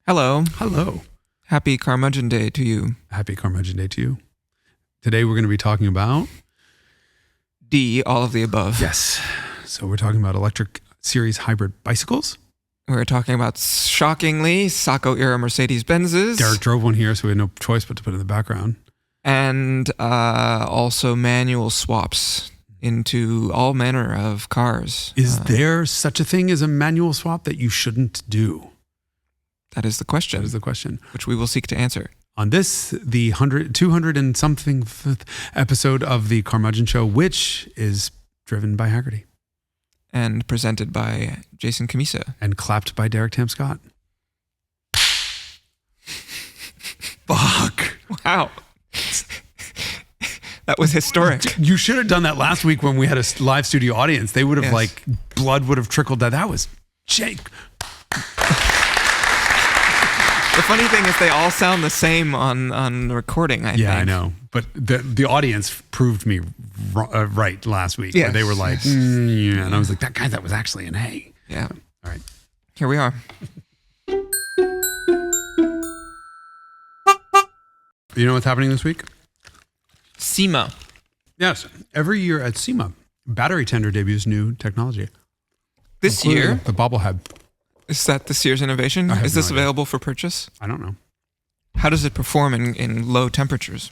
Hello. Hello. Happy Carmudgeon Day to you. Happy Carmudgeon Day to you. Today we're going to be talking about... D, all of the above. Yes. So we're talking about electric series hybrid bicycles. We're talking about, shockingly, Sacco-era Mercedes-Benzes. Derek drove one here, so we had no choice but to put it in the background. And also manual swaps into all manner of cars. Is there such a thing as a manual swap that you shouldn't do? That is the question. That is the question. Which we will seek to answer. On this, the 200 and something episode of the Carmudgeon Show, which is driven by Haggerty. And presented by Jason Cammisa. And clapped by Derek Tam-Scott. Fuck. Wow. That was historic. You should have done that last week when we had a live studio audience. They would have blood would have trickled. That was Jake. The funny thing is they all sound the same on recording, I think. Yeah, I know. But the audience proved me right last week. Yes, where they were like, yeah. And I was like, that was actually an A. Yeah. All right. Here we are. You know what's happening this week? SEMA. Yes. Every year at SEMA, Battery Tender debuts new technology. This year? The bobblehead. Is that this year's innovation? Is this available for purchase? I don't know. How does it perform in low temperatures?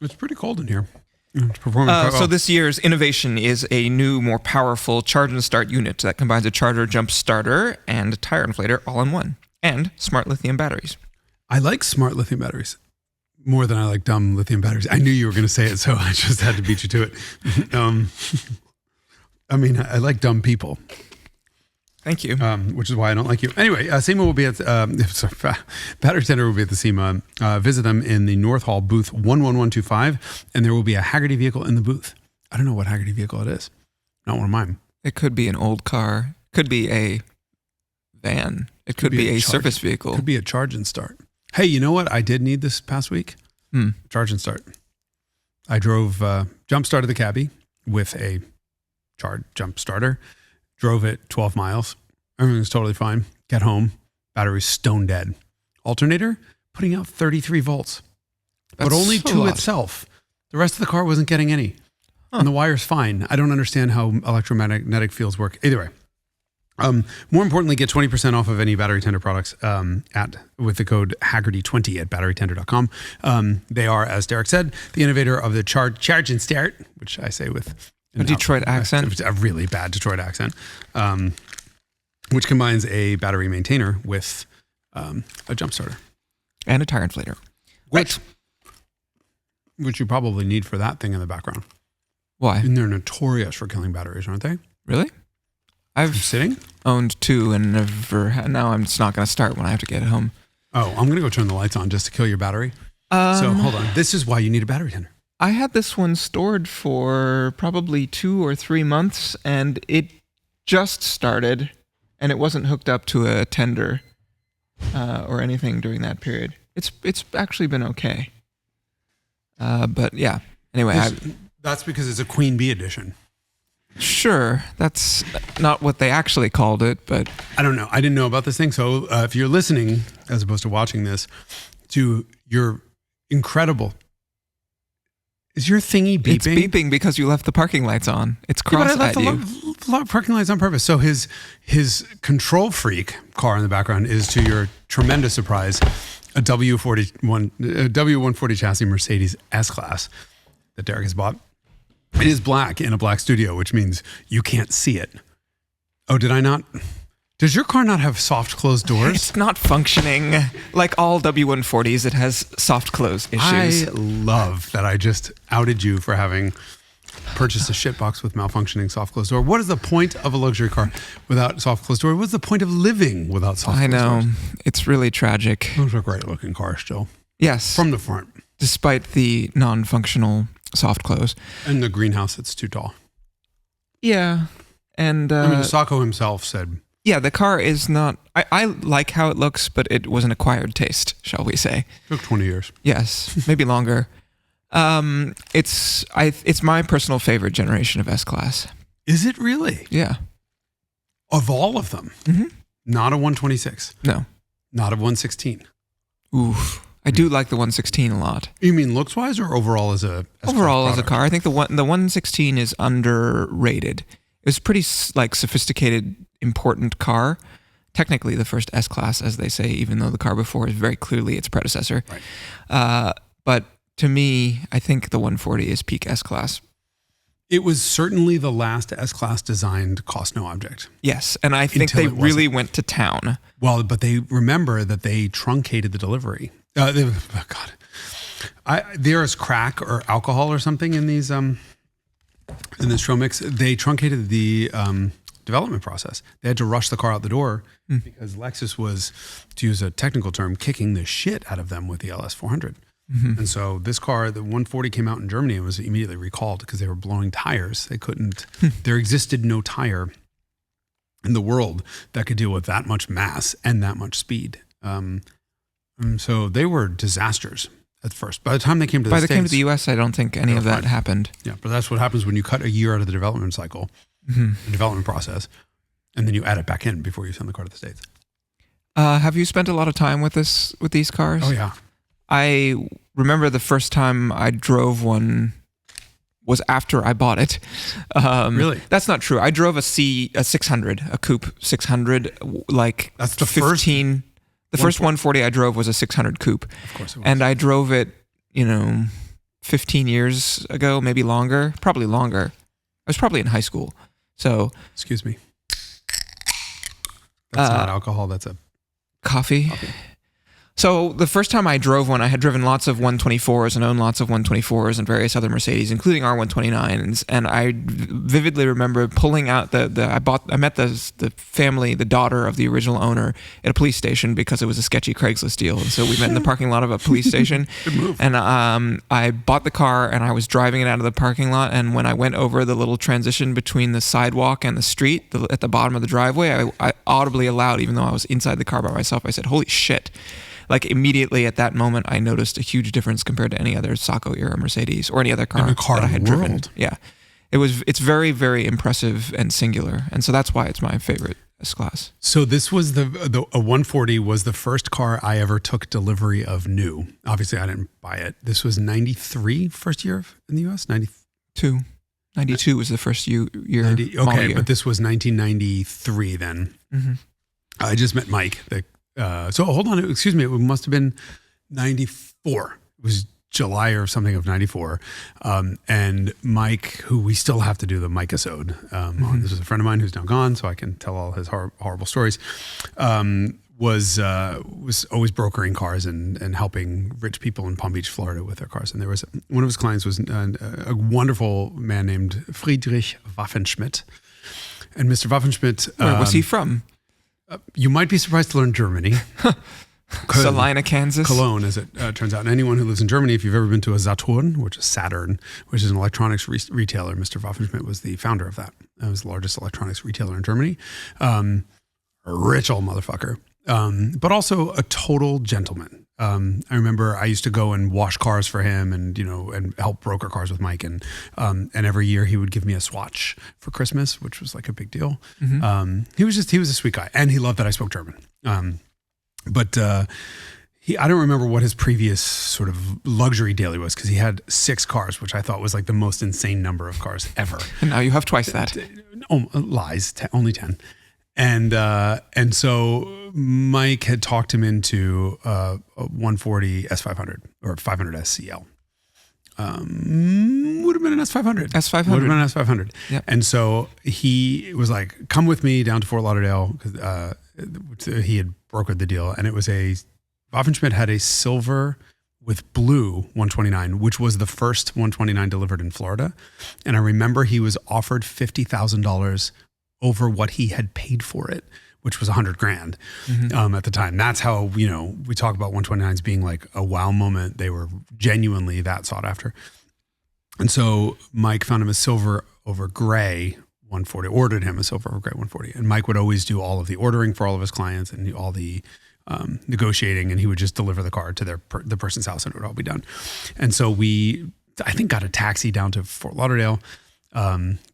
It's pretty cold in here. It's performing so this year's innovation is a new, more powerful charge and start unit that combines a charger jump starter and a tire inflator all in one, and smart lithium batteries. I like smart lithium batteries more than I like dumb lithium batteries. I knew you were going to say it, so I just had to beat you to it. I mean, I like dumb people. Thank you. Which is why I don't like you. Anyway, SEMA will be at Battery Tender will be at the SEMA. Visit them in the North Hall booth 11125, and there will be a Haggerty vehicle in the booth. I don't know what Haggerty vehicle it is. Not one of mine. It could be an old car. Could be a van. It could be a service vehicle. Could be a charge and start. Hey, you know what I did need this past week? Charge and start. I drove jump started the cabbie with a charge jump starter. Drove it 12 miles. Everything's totally fine. Get home. Battery's stone dead. Alternator, putting out 33 volts. But only to itself. The rest of the car wasn't getting any. And the wire's fine. I don't understand how electromagnetic fields work. Either way. More importantly, get 20% off of any Battery Tender products with the code Haggerty20 at batterytender.com. They are, as Derek said, the innovator of the charge and start, which I say with a Detroit accent. A really bad Detroit accent, which combines a battery maintainer with a jump starter. And a tire inflator. Which you probably need for that thing in the background. Why? And they're notorious for killing batteries, aren't they? Really? I've owned two and now I'm just not going to start when I have to get home. Oh, I'm going to go turn the lights on just to kill your battery. So hold on. This is why you need a battery tender. I had this one stored for probably 2 or 3 months, and it just started, and it wasn't hooked up to a tender or anything during that period. It's actually been okay. But yeah, anyway. That's because it's a Queen Bee edition. Sure, that's not what they actually called it, but... I don't know. I didn't know about this thing, so if you're listening, as opposed to watching this, to your incredible... Is your thingy beeping? It's beeping because you left the parking lights on. It's cross at you. I left a lot of parking lights on purpose. So his control freak car in the background is, to your tremendous surprise, a W140 chassis Mercedes S-Class that Derek has bought. It is black in a black studio, which means you can't see it. Oh, did I not? Does your car not have soft closed doors? It's not functioning. Like all W140s, it has soft close issues. I love that I just outed you for having purchased a shitbox with malfunctioning soft closed door. What is the point of a luxury car without soft closed door? What's the point of living without soft closed doors? I know. It's really tragic. Those are great looking cars still. Yes. From the front. Despite the non-functional soft close. And the greenhouse that's too tall. Yeah. And I mean, Sacco himself said... Yeah, the car is not... I like how it looks, but it was an acquired taste, shall we say. It took 20 years. Yes, maybe longer. It's my personal favorite generation of S-Class. Is it really? Yeah. Of all of them? Mm-hmm. Not a 126? No. Not of 116. Oof. I do like the 116 a lot. You mean looks wise or overall as a overall as a car? I think the 116 is underrated. It was pretty like sophisticated, important car. Technically the first S-Class, as they say, even though the car before is very clearly its predecessor. Right. But to me, I think the 140 is peak S-Class. It was certainly the last S-Class designed cost no object. Yes, and I think they really went to town. Well, but they remember that they truncated the delivery. There is crack or alcohol or something in these in this trail mix. They truncated the development process. They had to rush the car out the door because Lexus was, to use a technical term, kicking the shit out of them with the LS 400. Mm-hmm. And so this car, the 140, came out in Germany and was immediately recalled because they were blowing tires. They couldn't, there existed no tire in the world that could deal with that much mass and that much speed. So they were disasters at first. By the time they came to the States, came to the US, I don't think any of that happened. Yeah, but that's what happens when you cut a year out of the development cycle, the development process, and then you add it back in before you send the car to the States. Have you spent a lot of time with these cars? Oh yeah. I remember the first time I drove one was after I bought it. Really? That's not true. I drove a 600, a coupe 600, like that's the 15. The first 140 I drove was a 600 coupe. Of course it was. And I drove it, 15 years ago, maybe longer, probably longer. I was probably in high school. So, excuse me. That's not alcohol, that's a coffee. So the first time I drove one, I had driven lots of 124s and owned lots of 124s and various other Mercedes, including R129s. And I vividly remember pulling out I met the family, the daughter of the original owner at a police station because it was a sketchy Craigslist deal. And so we met in the parking lot of a police station. Good move. And I bought the car and I was driving it out of the parking lot. And when I went over the little transition between the sidewalk and the street at the bottom of the driveway, I audibly aloud, even though I was inside the car by myself, I said, "Holy shit." Like immediately at that moment, I noticed a huge difference compared to any other Sacco-era Mercedes or any other car that I had driven. Yeah, it's very, very impressive and singular, and so that's why it's my favorite S-Class. So this was a 140 was the first car I ever took delivery of new. Obviously, I didn't buy it. This was 93, first year in the U.S. 92. 92 was the first year. Okay, but this was 1993 then. Mm-hmm. I just met Mike. So hold on, excuse me, it must have been 94. It was July or something of 94. And Mike, who we still have to do the Mike-isode on, this is a friend of mine who's now gone, so I can tell all his horrible stories, was always brokering cars and helping rich people in Palm Beach, Florida with their cars. And there was one of his clients was a wonderful man named Friedrich Waffenschmidt. And Mr. Waffenschmidt... Where was he from? You might be surprised to learn Germany. Salina, Kansas. Cologne, as it turns out. And anyone who lives in Germany, if you've ever been to a Saturn, which is an electronics retailer, Mr. Waffenschmidt was the founder of that. It was the largest electronics retailer in Germany. A rich old motherfucker, but also a total gentleman. I remember I used to go and wash cars for him and help broker cars with Mike. And every year he would give me a Swatch for Christmas, which was like a big deal. Mm-hmm. He was a sweet guy and he loved that I spoke German. But I don't remember what his previous sort of luxury daily was because he had 6 cars, which I thought was like the most insane number of cars ever. And now you have twice that. Lies, only 10. And so Mike had talked him into a 140 S500 or 500 SCL. Would have been an S500. S500. Would have been an S500. Yep. And so he was like, come with me down to Fort Lauderdale because he had brokered the deal. And it was Waffenschmidt had a silver with blue 129, which was the first 129 delivered in Florida. And I remember he was offered $50,000 over what he had paid for it, which was $100,000 at the time. That's how, we talk about 129s being like a wow moment. They were genuinely that sought after. And so Mike found him a silver over gray 140, ordered him a silver over gray 140. And Mike would always do all of the ordering for all of his clients and all the negotiating, and he would just deliver the car to the person's house and it would all be done. And so I think got a taxi down to Fort Lauderdale.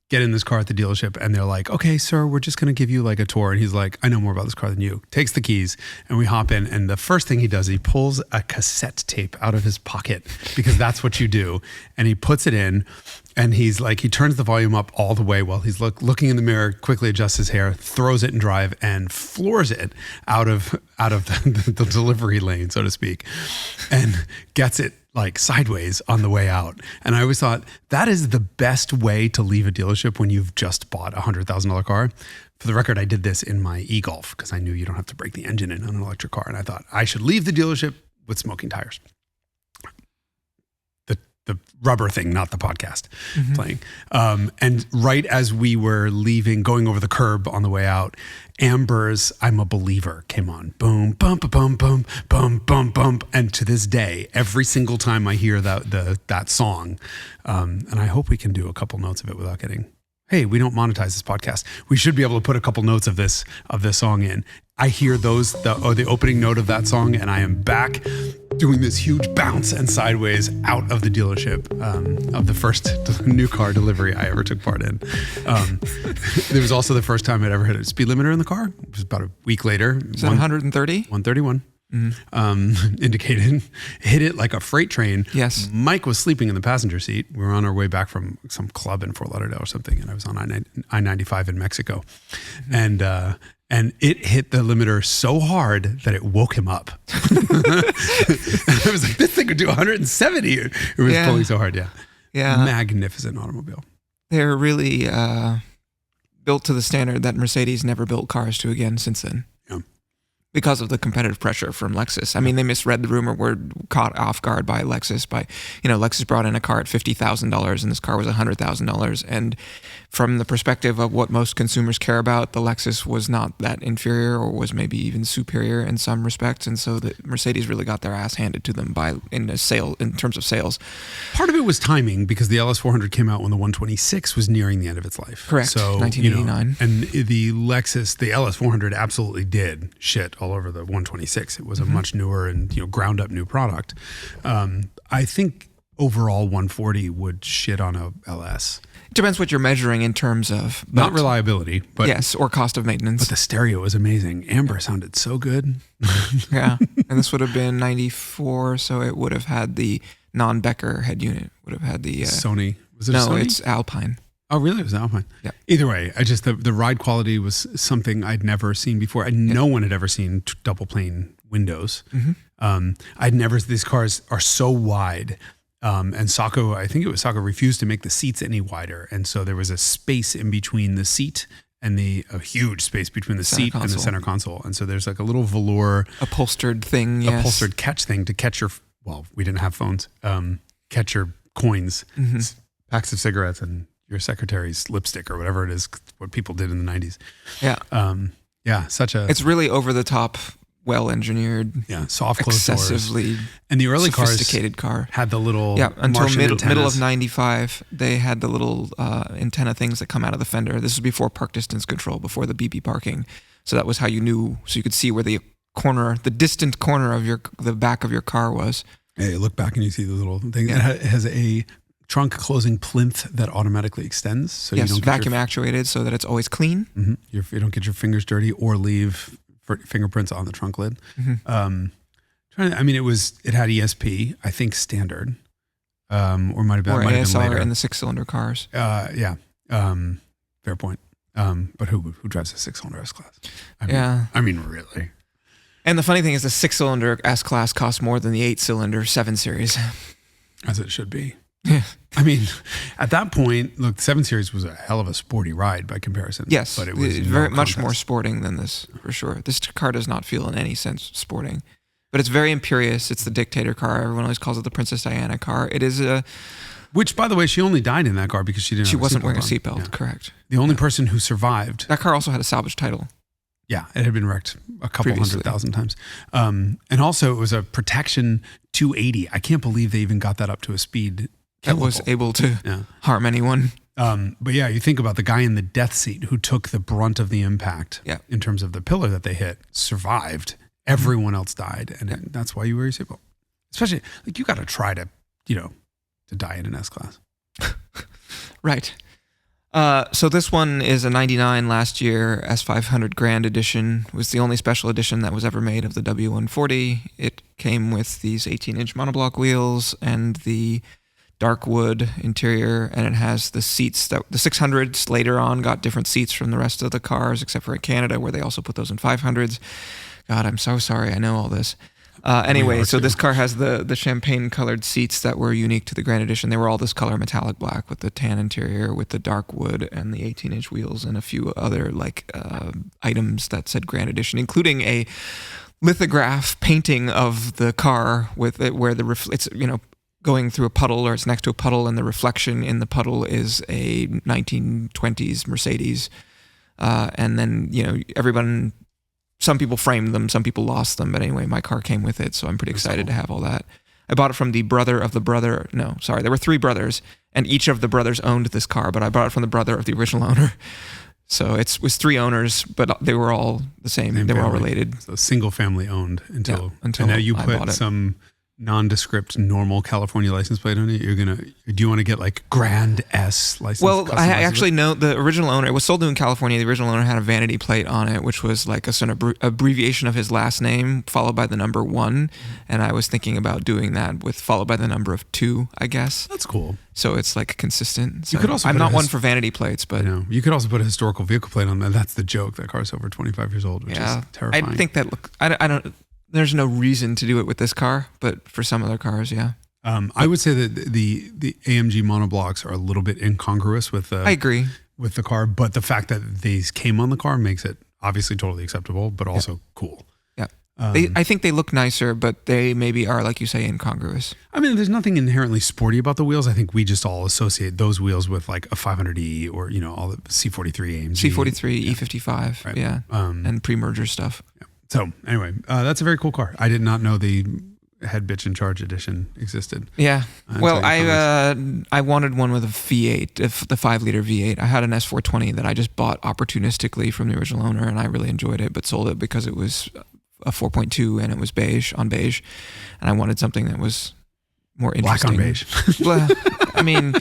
get in this car at the dealership, and they're like, okay, sir, we're just going to give you like a tour. And he's like, I know more about this car than you. Takes the keys, and we hop in. And the first thing he does, he pulls a cassette tape out of his pocket, because that's what you do. And he puts it in, and he's like, he turns the volume up all the way while he's looking in the mirror, quickly adjusts his hair, throws it in drive, and floors it out of the delivery lane, so to speak, and gets it like sideways on the way out. And I always thought that is the best way to leave a dealership when you've just bought a $100,000 car. For the record, I did this in my e-Golf because I knew you don't have to break the engine in on an electric car. And I thought I should leave the dealership with smoking tires. The rubber thing, not the podcast playing. And right as we were leaving, going over the curb on the way out, Amber's I'm a Believer came on. Boom, bum, bum, bum, bum, bum, bum. And to this day, every single time I hear that song, and I hope we can do a couple notes of it without getting, hey, we don't monetize this podcast. We should be able to put a couple notes of this song in. I hear the opening note of that song, and I am back doing this huge bounce and sideways out of the dealership of the first new car delivery I ever took part in. It was also the first time I'd ever hit a speed limiter in the car. It was about a week later. Is that 130? 131. Indicated, hit it like a freight train. Yes. Mike was sleeping in the passenger seat. We were on our way back from some club in Fort Lauderdale or something, and I was on I-95 in Mexico, and it hit the limiter so hard that it woke him up. I was like, this thing could do 170. It was pulling so hard. Yeah. Magnificent automobile. They're really built to the standard that Mercedes never built cars to again since then. Because of the competitive pressure from Lexus. I mean, they misread the rumor, were caught off guard by Lexus. Lexus brought in a car at $50,000 and this car was $100,000. And from the perspective of what most consumers care about, the Lexus was not that inferior, or was maybe even superior in some respects. And so the Mercedes really got their ass handed to them in terms of sales. Part of it was timing, because the LS400 came out when the 126 was nearing the end of its life. Correct. So 1989. And the Lexus, the LS400 absolutely did shit all over the 126. It was a much newer and ground up new product. I think overall 140 would shit on a LS. It depends what you're measuring in terms of not reliability, but yes, or cost of maintenance. But the stereo was amazing. Amber sounded so good. Yeah, and this would have been 94, so it would have had the non-Becker head unit. Would have had the Sony. Was it no? Sony? It's Alpine. Oh, really? It was Alpine. Yeah. Either way, the ride quality was something I'd never seen before. No one had ever seen double plane windows. These cars are so wide. And Sacco, I think it was Sacco, refused to make the seats any wider. And so there was a space in between the seat and a huge space between the seat and the center console. And so there's like a little velour upholstered thing, upholstered catch thing to catch we didn't have phones, catch your coins, packs of cigarettes, and your secretary's lipstick or whatever it is, what people did in the 90s. Yeah. It's really over the top, well enginered. Yeah. Soft closed excessively doors. And the early sophisticated car had the little until middle antennas. of 95, they had the little antenna things that come out of the fender. This was before park distance control, before the BB parking. So that was how you knew, so you could see where the distant corner of the back of your car was. Yeah, you look back and you see the little thing. Yeah. It has a trunk closing plinth that automatically extends. So yes, you don't vacuum actuated so that it's always clean. You don't get your fingers dirty or leave fingerprints on the trunk lid. It had ESP, I think standard, or might have been ASR later. in the 6-cylinder cars. Fair point. But who drives a 6-cylinder S-Class? I mean, really. And the funny thing is the 6-cylinder S-Class costs more than the 8-cylinder 7 Series. As it should be. Yeah. I mean, at that point, look, the 7 Series was a hell of a sporty ride by comparison. Yes, but it was very much more sporting than this, for sure. This car does not feel in any sense sporting, but it's very imperious. It's the dictator car. Everyone always calls it the Princess Diana car. It is which, by the way, she only died in that car because she wasn't wearing a seatbelt. Yeah. Correct. The only person who survived. That car also had a salvage title. Yeah, it had been wrecked a couple 100,000 times. And also it was a protection 280. I can't believe they even got that up to a speed that was able to harm anyone. But yeah, you think about the guy in the death seat who took the brunt of the impact in terms of the pillar that they hit, survived. Everyone else died. And that's why you wear your seatbelt. Especially, like, you got to try to die in an S-Class. Right. So this one is a 99 last year, S500 Grand Edition. It was the only special edition that was ever made of the W140. It came with these 18-inch monoblock wheels and the dark wood interior, and it has the seats that the 600s later on got different seats from the rest of the cars, except for in Canada, where they also put those in 500s. God, I'm so sorry. I know all this. Anyway, so this car has the champagne-colored seats that were unique to the Grand Edition. They were all this color metallic black with the tan interior, with the dark wood and the 18-inch wheels, and a few other items that said Grand Edition, including a lithograph painting of the car with it where it's going through a puddle, or it's next to a puddle, and the reflection in the puddle is a 1920s Mercedes. And then everyone. Some people framed them, some people lost them, but anyway, my car came with it, so I'm pretty excited to have all that. I bought it from the brother of the brother. No, sorry, there were 3 brothers, and each of the brothers owned this car, but I bought it from the brother of the original owner. So it was 3 owners, but they were all the same. They were all related. So single family owned until and now you put some nondescript normal California license plate on it. Do you want to get like Grand S license? Well, I actually know the original owner. It was sold in California. The original owner had a vanity plate on it, which was like a sort of abbreviation of his last name followed by the number 1. And I was thinking about doing that with followed by the number of 2, I guess. That's cool. So it's like consistent. So you could also I'm not one for vanity plates, but you could also put a historical vehicle plate on that. That's the joke. That car's over 25 years old, which is terrifying. I think that I don't. There's no reason to do it with this car, but for some other cars, yeah. I would say that the AMG monoblocks are a little bit incongruous with I agree with the car, but the fact that these came on the car makes it obviously totally acceptable, but also cool. Yeah. I think they look nicer, but they maybe are, like you say, incongruous. I mean, there's nothing inherently sporty about the wheels. I think we just all associate those wheels with like a 500E or all the C43 AMG. C43, E55, right. Yeah, and pre-merger stuff. Yeah. So anyway, that's a very cool car. I did not know the head bitch in charge edition existed. Yeah. Well, I wanted one with a V8, the 5-liter V8. I had an S420 that I just bought opportunistically from the original owner, and I really enjoyed it, but sold it because it was a 4.2 and it was beige, and I wanted something that was more interesting. Black on beige. I mean,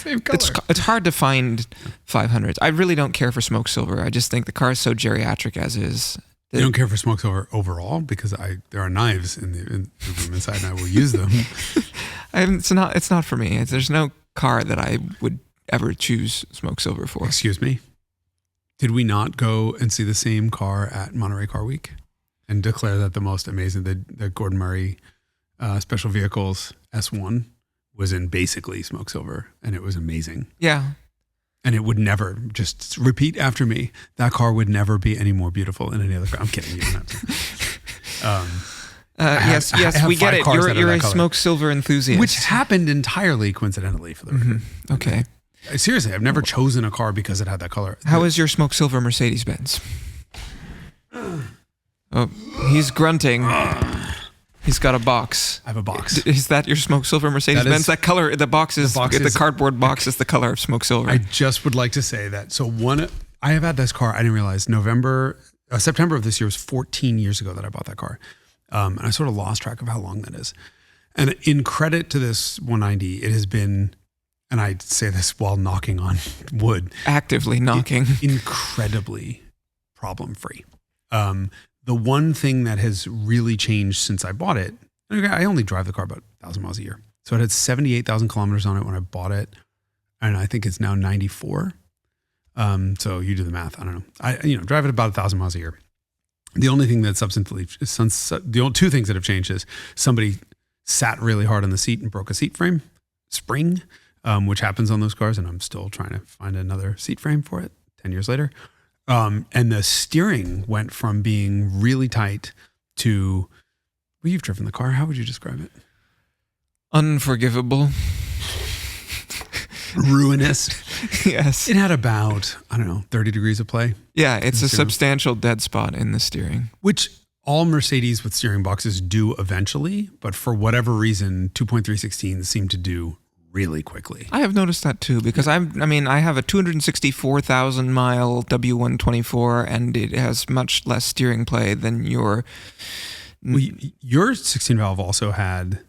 it's hard to find 500s. I really don't care for smoke silver. I just think the car is so geriatric as is. You don't care for smoke silver overall because there are knives in the room inside, and I will use them. It's not for me. There's no car that I would ever choose smoke silver for. Excuse me. Did we not go and see the same car at Monterey Car Week and declare that the most amazing, the Gordon Murray Special Vehicles S1 was in basically smoke silver, and it was amazing. Yeah. And it would never, just repeat after me, that car would never be any more beautiful than any other car. I'm kidding. You don't have to. Yes, we get it. You're a smoke silver enthusiast. Which happened entirely coincidentally for the record. Okay. Seriously, I've never chosen a car because it had that color. How is your smoke silver Mercedes-Benz? Oh, he's grunting. He's got a box. I have a box. Is that your smoke silver Mercedes-Benz? That color, the cardboard box is the color of smoke silver. I just would like to say that. So I have had this car. I didn't realize September of this year was 14 years ago that I bought that car. And I sort of lost track of how long that is. And in credit to this 190, it has been, and I say this while knocking on wood. Actively knocking. Incredibly problem-free. The one thing that has really changed since I bought it, I only drive the car about 1,000 miles a year. So it had 78,000 kilometers on it when I bought it. And I think it's now 94. So you do the math. I don't know. I drive it about 1,000 miles a year. The only thing that's the only 2 things that have changed is somebody sat really hard on the seat and broke a seat frame spring, which happens on those cars. And I'm still trying to find another seat frame for it 10 years later. And the steering went from being really tight to, well, you've driven the car. How would you describe it? Unforgivable. Ruinous. Yes. It had about, 30 degrees of play. Yeah, it's a substantial dead spot in the steering. Which all Mercedes with steering boxes do eventually, but for whatever reason, 2.316 seem to do really quickly. I have noticed that too, because I have a 264,000 mile W124 and it has much less steering play than your... Well, your 16 valve also had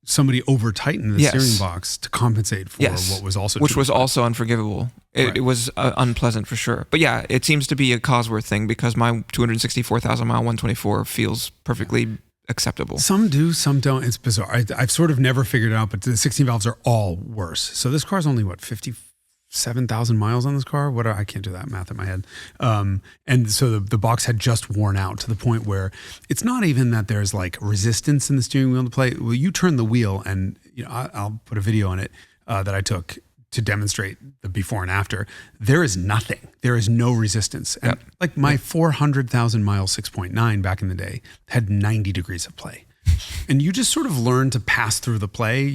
somebody over tightened the steering box to compensate for what was also which was also unforgivable. It was unpleasant for sure. But yeah, it seems to be a Cosworth thing because my 264,000 mile 124 feels perfectly acceptable. Some do, some don't. It's bizarre. I've sort of never figured it out, but the 16 valves are all worse. So this car's only 57,000 miles on this car. I can't do that math in my head. And so the box had just worn out to the point where it's not even that there's like resistance in the steering wheel to play. Well, you turn the wheel, and I'll put a video on it that I took to demonstrate the before and after. There is nothing. There is no resistance. And like my 400,000 mile 6.9 back in the day had 90 degrees of play. And you just sort of learn to pass through the play,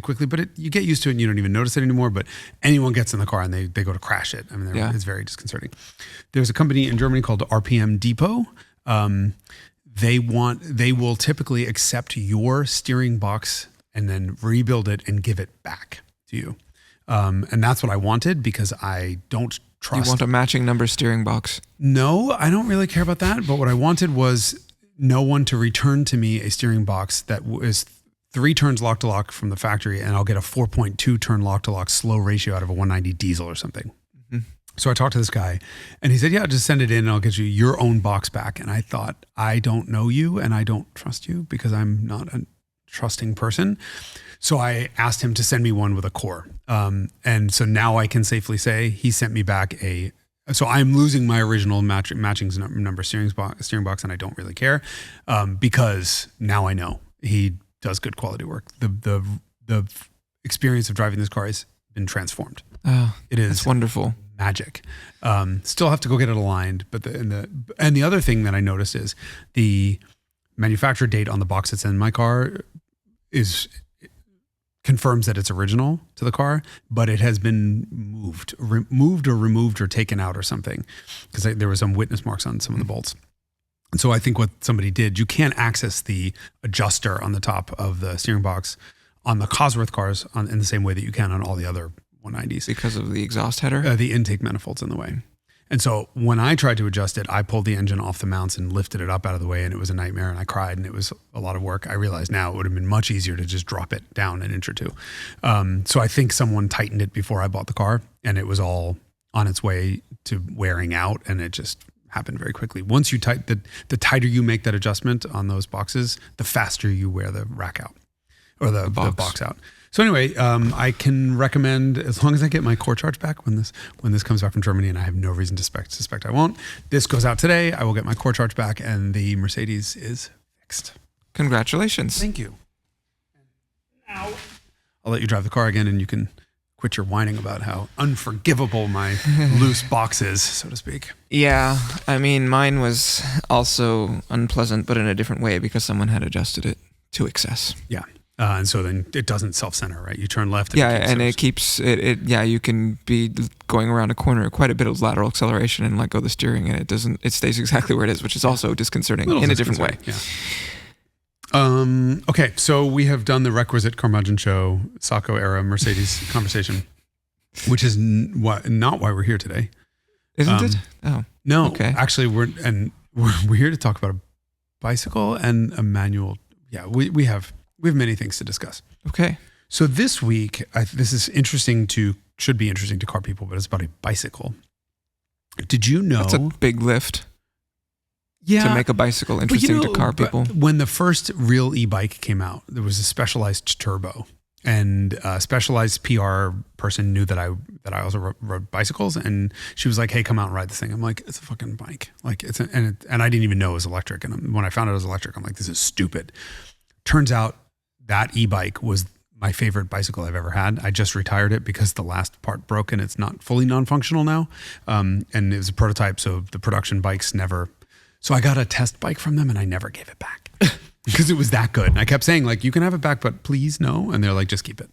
quickly, but you get used to it and you don't even notice it anymore. But anyone gets in the car and they go to crash it. I mean, it's very disconcerting. There's a company in Germany called RPM Depot. They will typically accept your steering box and then rebuild it and give it back to you. And that's what I wanted because I don't trust. You want a matching number steering box? No, I don't really care about that. But what I wanted was no one to return to me a steering box that was 3 turns lock to lock from the factory, and I'll get a 4.2 turn lock to lock slow ratio out of a 190 diesel or something. Mm-hmm. So I talked to this guy and he said, yeah, just send it in and I'll get you your own box back. And I thought, I don't know you and I don't trust you because I'm not a trusting person. So I asked him to send me one with a core. And so now I can safely say he sent me back so I'm losing my original matching number steering box, and I don't really care because now I know he does good quality work. The experience of driving this car has been transformed. Oh, it is that's wonderful. Magic. Still have to go get it aligned, but the other thing that I noticed is the manufacturer date on the box that's in my car confirms that it's original to the car, but it has been moved or removed or taken out or something because there were some witness marks on some of the bolts. And so I think what somebody did, you can't access the adjuster on the top of the steering box on the Cosworth cars in the same way that you can on all the other 190s. Because of the exhaust header? The intake manifold's in the way. And so when I tried to adjust it, I pulled the engine off the mounts and lifted it up out of the way, and it was a nightmare, and I cried, and it was a lot of work. I realize now it would have been much easier to just drop it down an inch or two. So I think someone tightened it before I bought the car, and it was all on its way to wearing out, and it just happened very quickly. Once you the tighter you make that adjustment on those boxes, the faster you wear the rack out or the box out. So anyway, I can recommend, as long as I get my core charge back when this comes back from Germany, and I have no reason to suspect I won't. This goes out today. I will get my core charge back, and the Mercedes is fixed. Congratulations. Thank you. Now I'll let you drive the car again, and you can quit your whining about how unforgivable my loose box is, so to speak. Yeah, I mean, mine was also unpleasant, but in a different way because someone had adjusted it to excess. Yeah. And so then it doesn't self-center, right? You turn left. And it keeps it. Yeah, you can be going around a corner, quite a bit of lateral acceleration, and let go of the steering, and it stays exactly where it is, which is also disconcerting in a different way. Yeah. Okay, so we have done the requisite Carmudgeon show, Sacco-era Mercedes conversation, which is not why we're here today. Isn't it? Oh, no. Okay. Actually, we're here to talk about a bicycle and a manual. Yeah, we have many things to discuss. Okay. So this week, this is should be interesting to car people, but it's about a bicycle. Did you know? That's a big lift. Yeah. To make a bicycle interesting to car people. When the first real e-bike came out, there was a Specialized turbo, and a Specialized PR person knew that I also rode bicycles, and she was like, "Hey, come out and ride this thing." I'm like, "It's a fucking bike." Like and I didn't even know it was electric. And when I found out it was electric, I'm like, "This is stupid." Turns out that e-bike was my favorite bicycle I've ever had. I just retired it because the last part broke and it's not fully non-functional now. And it was a prototype, so the production bikes never. So I got a test bike from them and I never gave it back because it was that good. And I kept saying, like, you can have it back, but please no. And they're like, just keep it.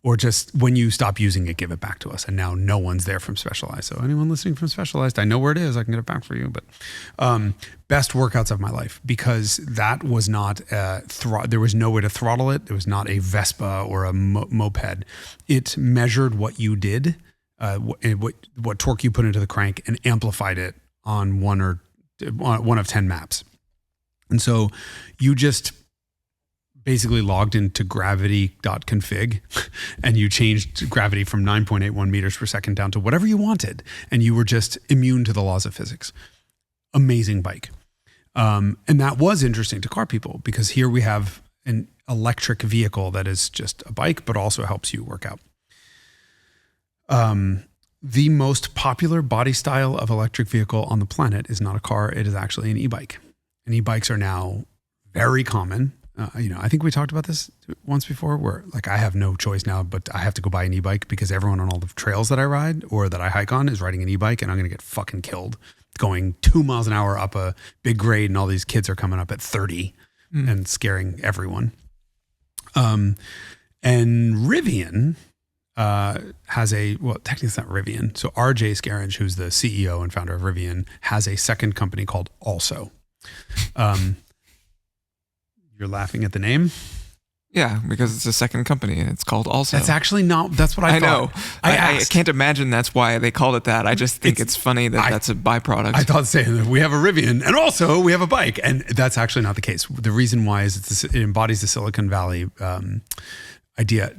Or just when you stop using it, give it back to us. And now no one's there from Specialized. So anyone listening from Specialized, I know where it is. I can get it back for you. But best workouts of my life, because that was not there was no way to throttle it. It was not a Vespa or a moped. It measured what you did, what torque you put into the crank, and amplified it on one of 10 maps. And so you just basically logged into gravity.config and you changed gravity from 9.81 meters per second down to whatever you wanted. And you were just immune to the laws of physics. Amazing bike. And that was interesting to car people because here we have an electric vehicle that is just a bike, but also helps you work out. The most popular body style of electric vehicle on the planet is not a car. It is actually an e-bike. And e-bikes are now very common. I think we talked about this once before where like I have no choice now, but I have to go buy an e-bike because everyone on all the trails that I ride or that I hike on is riding an e-bike and I'm going to get fucking killed going 2 miles an hour up a big grade and all these kids are coming up at 30 and scaring everyone. And Rivian technically it's not Rivian. So RJ Scaringe, who's the CEO and founder of Rivian, has a second company called ALSO. You're laughing at the name? Yeah, because it's a second company and it's called ALSO. That's actually not, that's what I thought. Know. I can't imagine that's why they called it that. I just think it's funny that that's a byproduct. I thought saying that we have a Rivian and also we have a bike, and that's actually not the case. The reason why is it embodies the Silicon Valley idea.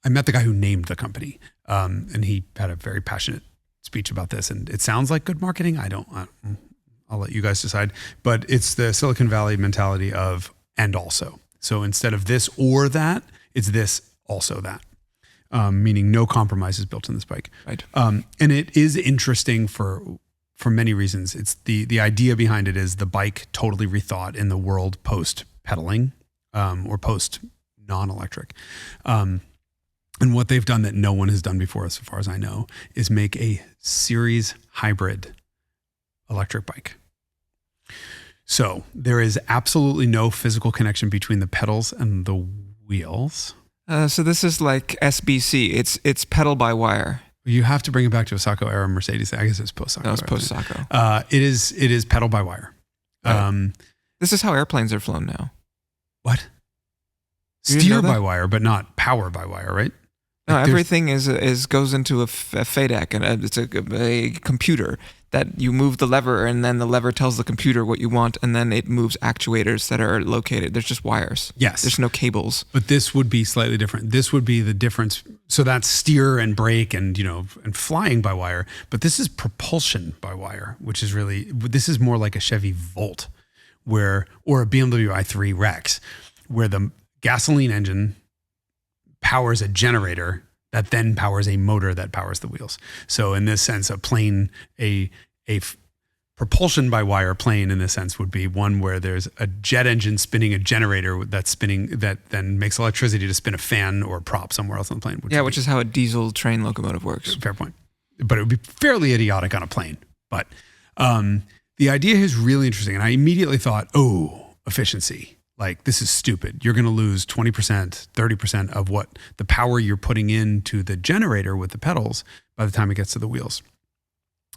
I met the guy who named the company, and he had a very passionate speech about this, and it sounds like good marketing. I'll let you guys decide, but it's the Silicon Valley mentality of and also. So instead of this or that, it's this also that, meaning no compromises built in this bike. Right. And it is interesting for many reasons. It's the idea behind it is the bike totally rethought in the world post pedaling or post non-electric. And what they've done that no one has done before, as far as I know, is make a series hybrid electric bike. So there is absolutely no physical connection between the pedals and the wheels. So this is like SBC. It's pedal by wire. You have to bring it back to a Sacco-era Mercedes. I guess it's post-Sacco. No, it's post-Sacco. It is pedal by wire. Right. This is how airplanes are flown now. What? Steer by wire, but not power by wire, right? No, everything goes into a FADEC, and it's a computer that you move the lever, and then the lever tells the computer what you want, and then it moves actuators that are located. There's just wires. Yes. There's no cables. But this would be slightly different. This would be the difference. So that's steer and brake and flying by wire, but this is propulsion by wire, which is this is more like a Chevy Volt or a BMW i3 Rex, where the gasoline engine powers a generator that then powers a motor that powers the wheels. So in this sense, a propulsion by wire plane in this sense would be one where there's a jet engine spinning a generator that then makes electricity to spin a fan or a prop somewhere else on the plane. Which is how a diesel train locomotive works. Fair point. But it would be fairly idiotic on a plane. But the idea is really interesting. And I immediately thought, efficiency. Like, this is stupid. You're going to lose 20%, 30% of what the power you're putting into the generator with the pedals by the time it gets to the wheels.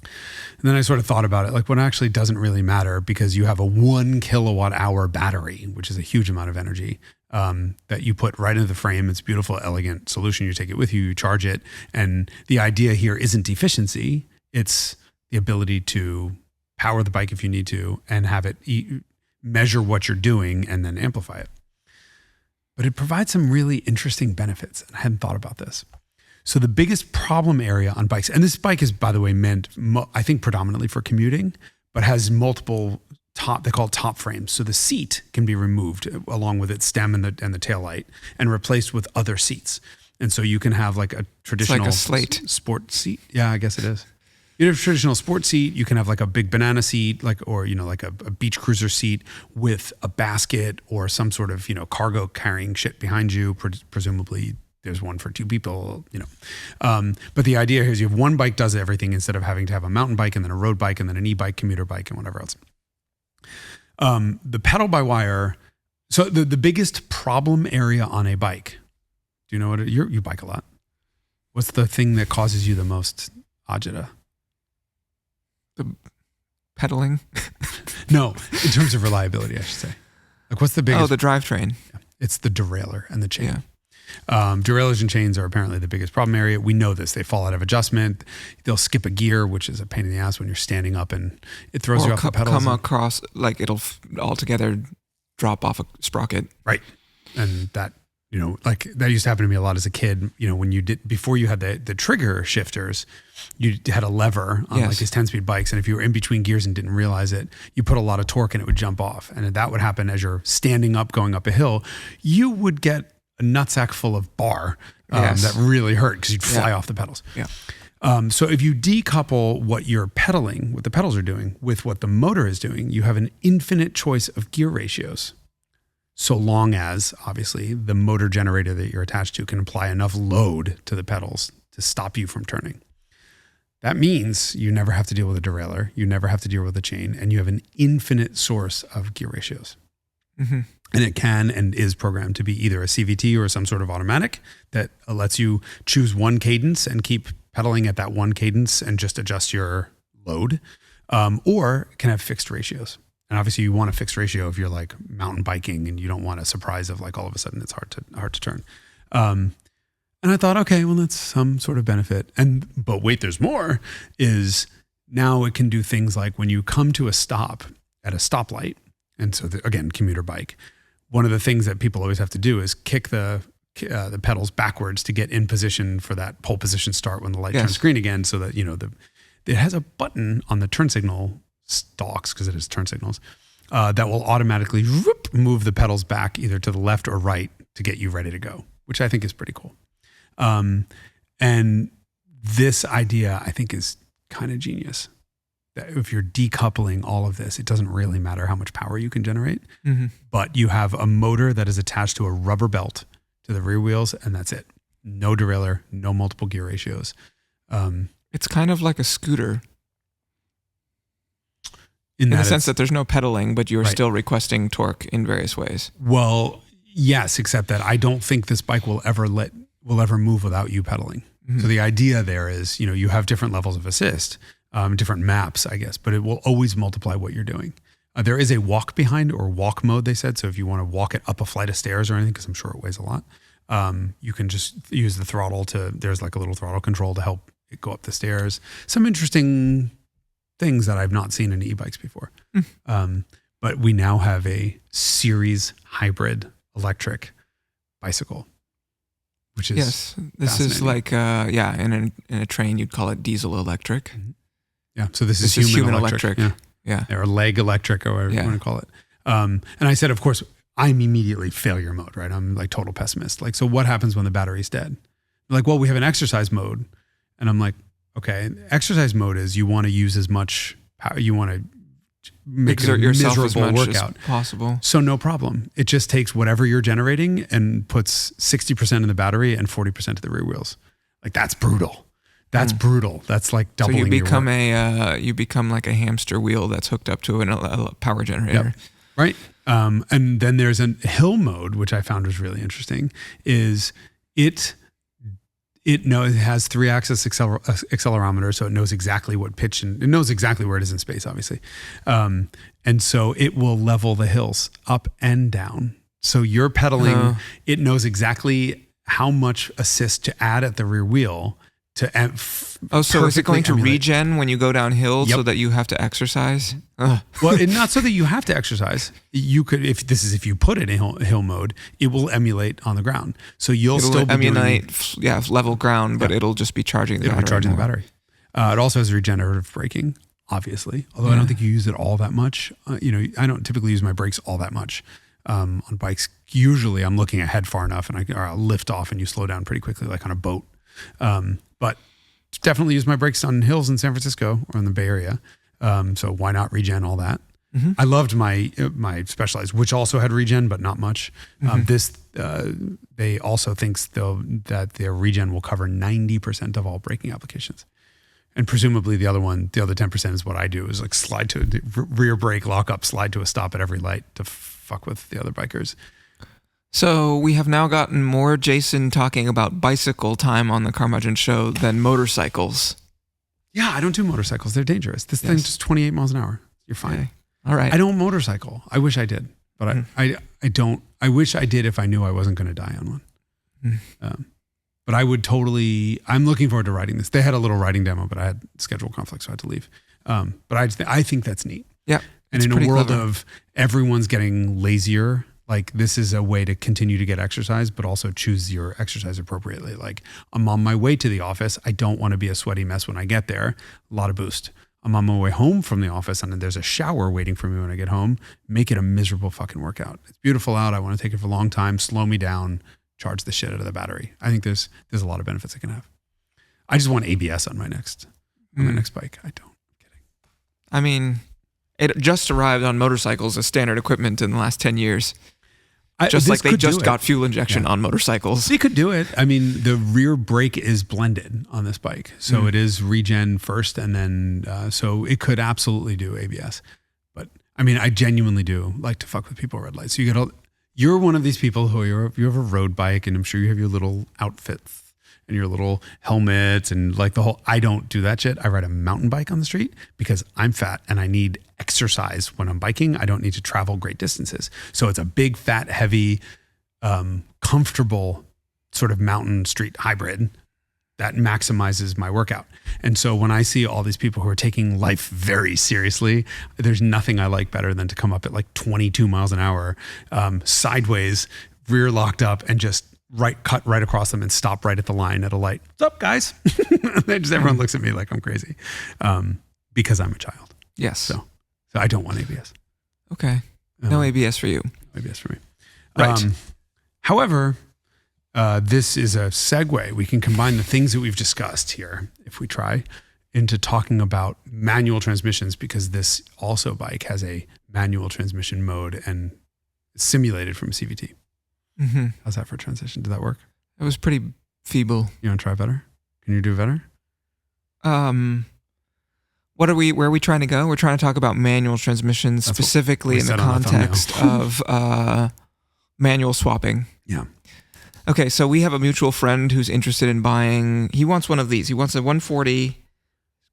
And then I sort of thought about it, like, what actually doesn't really matter because you have a 1 kilowatt hour battery, which is a huge amount of energy that you put right into the frame. It's a beautiful, elegant solution. You take it with you, you charge it. And the idea here isn't efficiency. It's the ability to power the bike if you need to and have it measure what you're doing and then amplify it. But it provides some really interesting benefits. And I hadn't thought about this. So the biggest problem area on bikes, and this bike is, by the way, meant, I think, predominantly for commuting, but has multiple they call it top frames. So the seat can be removed along with its stem and the tail light and replaced with other seats. And so you can have like a traditional sport seat. Yeah, I guess it is. You have a traditional sports seat. You can have like a big banana seat, like a beach cruiser seat with a basket or some sort of, cargo carrying shit behind you. Presumably there's one for 2 people, But the idea here is you have one bike does everything instead of having to have a mountain bike and then a road bike and then an e-bike, commuter bike and whatever else. The pedal by wire. So the biggest problem area on a bike, do you know what you bike a lot? What's the thing that causes you the most agita? The pedaling? No, in terms of reliability, I should say. Like, what's the biggest? Oh, the drivetrain. Yeah, it's the derailleur and the chain. Yeah. Derailleurs and chains are apparently the biggest problem area. We know this. They fall out of adjustment. They'll skip a gear, which is a pain in the ass when you're standing up and it throws you off the pedals. Come across, like it'll altogether drop off a sprocket. Right. And that, like that used to happen to me a lot as a kid. When before you had the trigger shifters, you had a lever on like these 10-speed bikes. And if you were in between gears and didn't realize it, you put a lot of torque and it would jump off. And that would happen as you're standing up, going up a hill. You would get a nutsack full of bar that really hurt because you'd fly off the pedals. Yeah. So if you decouple what the pedals are doing with what the motor is doing, you have an infinite choice of gear ratios. So long as, obviously, the motor generator that you're attached to can apply enough load to the pedals to stop you from turning. That means you never have to deal with a derailleur, you never have to deal with a chain, and you have an infinite source of gear ratios. Mm-hmm. And it can and is programmed to be either a CVT or some sort of automatic that lets you choose one cadence and keep pedaling at that one cadence and just adjust your load, or it can have fixed ratios. And obviously you want a fixed ratio if you're like mountain biking and you don't want a surprise of like all of a sudden it's hard to turn. And I thought, okay, well, that's some sort of benefit. But wait, there's more, is now it can do things like when you come to a stop at a stoplight. And so again, commuter bike, one of the things that people always have to do is kick the pedals backwards to get in position for that pole position start when the light turns green again. So that, it has a button on the turn signal stalks, because it is turn signals, that will automatically move the pedals back either to the left or right to get you ready to go, which I think is pretty cool. And this idea I think is kind of genius, that if you're decoupling all of this, it doesn't really matter how much power you can generate, but you have a motor that is attached to a rubber belt to the rear wheels, and that's it. No derailleur, no multiple gear ratios. It's kind of like a scooter. In the sense that there's no pedaling, but you're still requesting torque in various ways. Well, yes, except that I don't think this bike will ever move without you pedaling. Mm-hmm. So the idea there is, you have different levels of assist, different maps, I guess, but it will always multiply what you're doing. There is a walk behind or walk mode, they said. So if you want to walk it up a flight of stairs or anything, because I'm sure it weighs a lot, you can just use the throttle there's like a little throttle control to help it go up the stairs. Some interesting things that I've not seen in e-bikes before. But we now have a series hybrid electric bicycle, which is this is like in a train you'd call it diesel electric. Yeah, so this is human electric. Yeah, or leg electric, or whatever you want to call it. And I said, of course, I'm immediately failure mode, right? I'm like total pessimist. Like, so what happens when the battery's dead? They're like, well, we have an exercise mode, and I'm like, okay, exercise mode is you want to use as much power, you want to exert yourself as much workout as possible. So no problem. It just takes whatever you're generating and puts 60% in the battery and 40% to the rear wheels. Like, that's brutal. That's brutal. That's like doubling. So you become like a hamster wheel that's hooked up to a power generator. Yep. Right. And then there's a hill mode, which I found was really interesting, is it has 3-axis accelerometer, so it knows exactly what pitch, and it knows exactly where it is in space, obviously. And so it will level the hills up and down. So you're pedaling, it knows exactly how much assist to add at the rear wheel to so is it going to regen when you go downhill so that you have to exercise? Well, not so that you have to exercise. You could, if you put it in hill mode, it will emulate on the ground. So it'll still emulate level ground, but it'll just be charging the battery. It'll be charging the battery. It also has regenerative braking, obviously. Although I don't think you use it all that much. I don't typically use my brakes all that much on bikes. Usually, I'm looking ahead far enough, and I'll lift off, and you slow down pretty quickly, like on a boat. But definitely use my brakes on hills in San Francisco or in the Bay Area. So why not regen all that? Mm-hmm. I loved my Specialized, which also had regen, but not much. They also thinks though that their regen will cover 90% of all braking applications. And presumably the other 10% is what I do, is like slide to the rear brake, lock up, slide to a stop at every light to fuck with the other bikers. So we have now gotten more Jason talking about bicycle time on the Carmudgeon show than motorcycles. Yeah, I don't do motorcycles. They're dangerous. This thing's just 28 miles an hour. You're fine. Okay. All right. I don't motorcycle. I wish I did, but I don't. I wish I did if I knew I wasn't going to die on one. But I would totally. I'm looking forward to riding this. They had a little riding demo, but I had schedule conflict, so I had to leave. But I think that's neat. Yeah. And in a world of everyone's getting lazier Like, this is a way to continue to get exercise, but also choose your exercise appropriately. Like, I'm on my way to the office. I don't want to be a sweaty mess when I get there. A lot of boost. I'm on my way home from the office and there's a shower waiting for me when I get home. Make it a miserable fucking workout. It's beautiful out. I want to take it for a long time, slow me down, charge the shit out of the battery. I think there's a lot of benefits it can have. I just want ABS on my next bike. I don't. I'm kidding. I mean, it just arrived on motorcycles as standard equipment in the last 10 years. Just like they just got fuel injection on motorcycles. They could do it. I mean, the rear brake is blended on this bike. So it is regen first, and then so it could absolutely do ABS. But I mean, I genuinely do like to fuck with people at red lights. So you're one of these people who you have a road bike, and I'm sure you have your little outfits and your little helmets and like the whole, I don't do that shit. I ride a mountain bike on the street because I'm fat and I need exercise when I'm biking. I don't need to travel great distances. So it's a big, fat, heavy, comfortable sort of mountain street hybrid that maximizes my workout. And so when I see all these people who are taking life very seriously, there's nothing I like better than to come up at like 22 miles an hour, sideways, rear locked up, and just cut right across them and stop right at the line at a light. What's up, guys? Everyone looks at me like I'm crazy because I'm a child. Yes. So I don't want ABS. Okay. No ABS for you. ABS for me. Right. However, this is a segue. We can combine the things that we've discussed here, if we try, into talking about manual transmissions, because this also bike has a manual transmission mode and simulated from a CVT. Mm-hmm. How's that for a transition? Did that work? It was pretty feeble. You want to try better? Can you do better? Where are we trying to go? We're trying to talk about manual transmissions, specifically in the context of manual swapping. Yeah. Okay, so we have a mutual friend who's interested in buying. He wants one of these. He wants a 140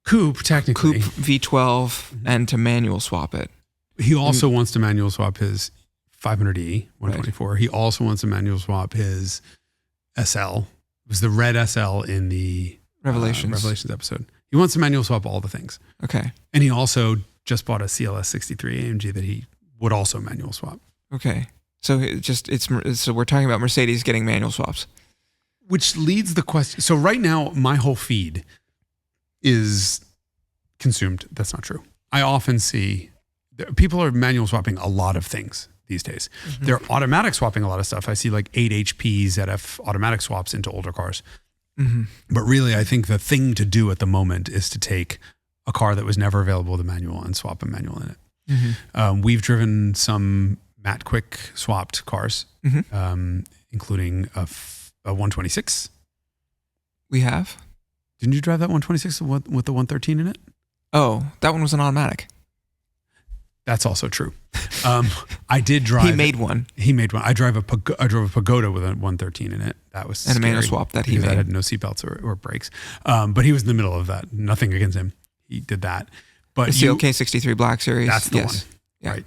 coupe, technically. Coupe V12, and to manual swap it. He also wants to manual swap his 500E 124. Right. He also wants to manual swap his SL. It was the red SL in the Revelations episode. He wants to manual swap all the things. Okay. And he also just bought a CLS 63 AMG that he would also manual swap. Okay. So so we're talking about Mercedes getting manual swaps. Which leads the question. So right now, my whole feed is consumed. That's not true. I often see people are manual swapping a lot of things these days. Mm-hmm. They're automatic swapping a lot of stuff. I see like 8 HP ZF automatic swaps into older cars. Mm-hmm. But really, I think the thing to do at the moment is to take a car that was never available with a manual and swap a manual in it. Mm-hmm. We've driven some Matt Quick swapped cars, including a 126. We have. Didn't you drive that 126 with the 113 in it? Oh, that one was an automatic. That's also true. I did drive. He made one. I drove a Pagoda with a 113 in it. That was and a manual swap that he made. That had no seatbelts or brakes. But he was in the middle of that. Nothing against him. He did that. But the CLK63 Black Series. That's the one. Yeah. Right.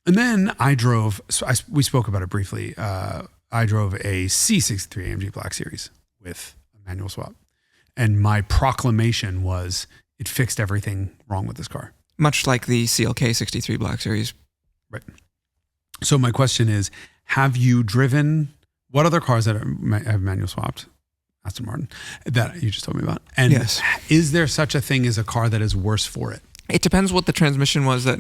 And then I drove. So we spoke about it briefly. I drove a C63 AMG Black Series with a manual swap, and my proclamation was it fixed everything wrong with this car. Much like the CLK63 Black Series. Right. So my question is, have you driven, what other cars that have manual swapped? Aston Martin, that you just told me about. And yes. Is there such a thing as a car that is worse for it? It depends what the transmission was that,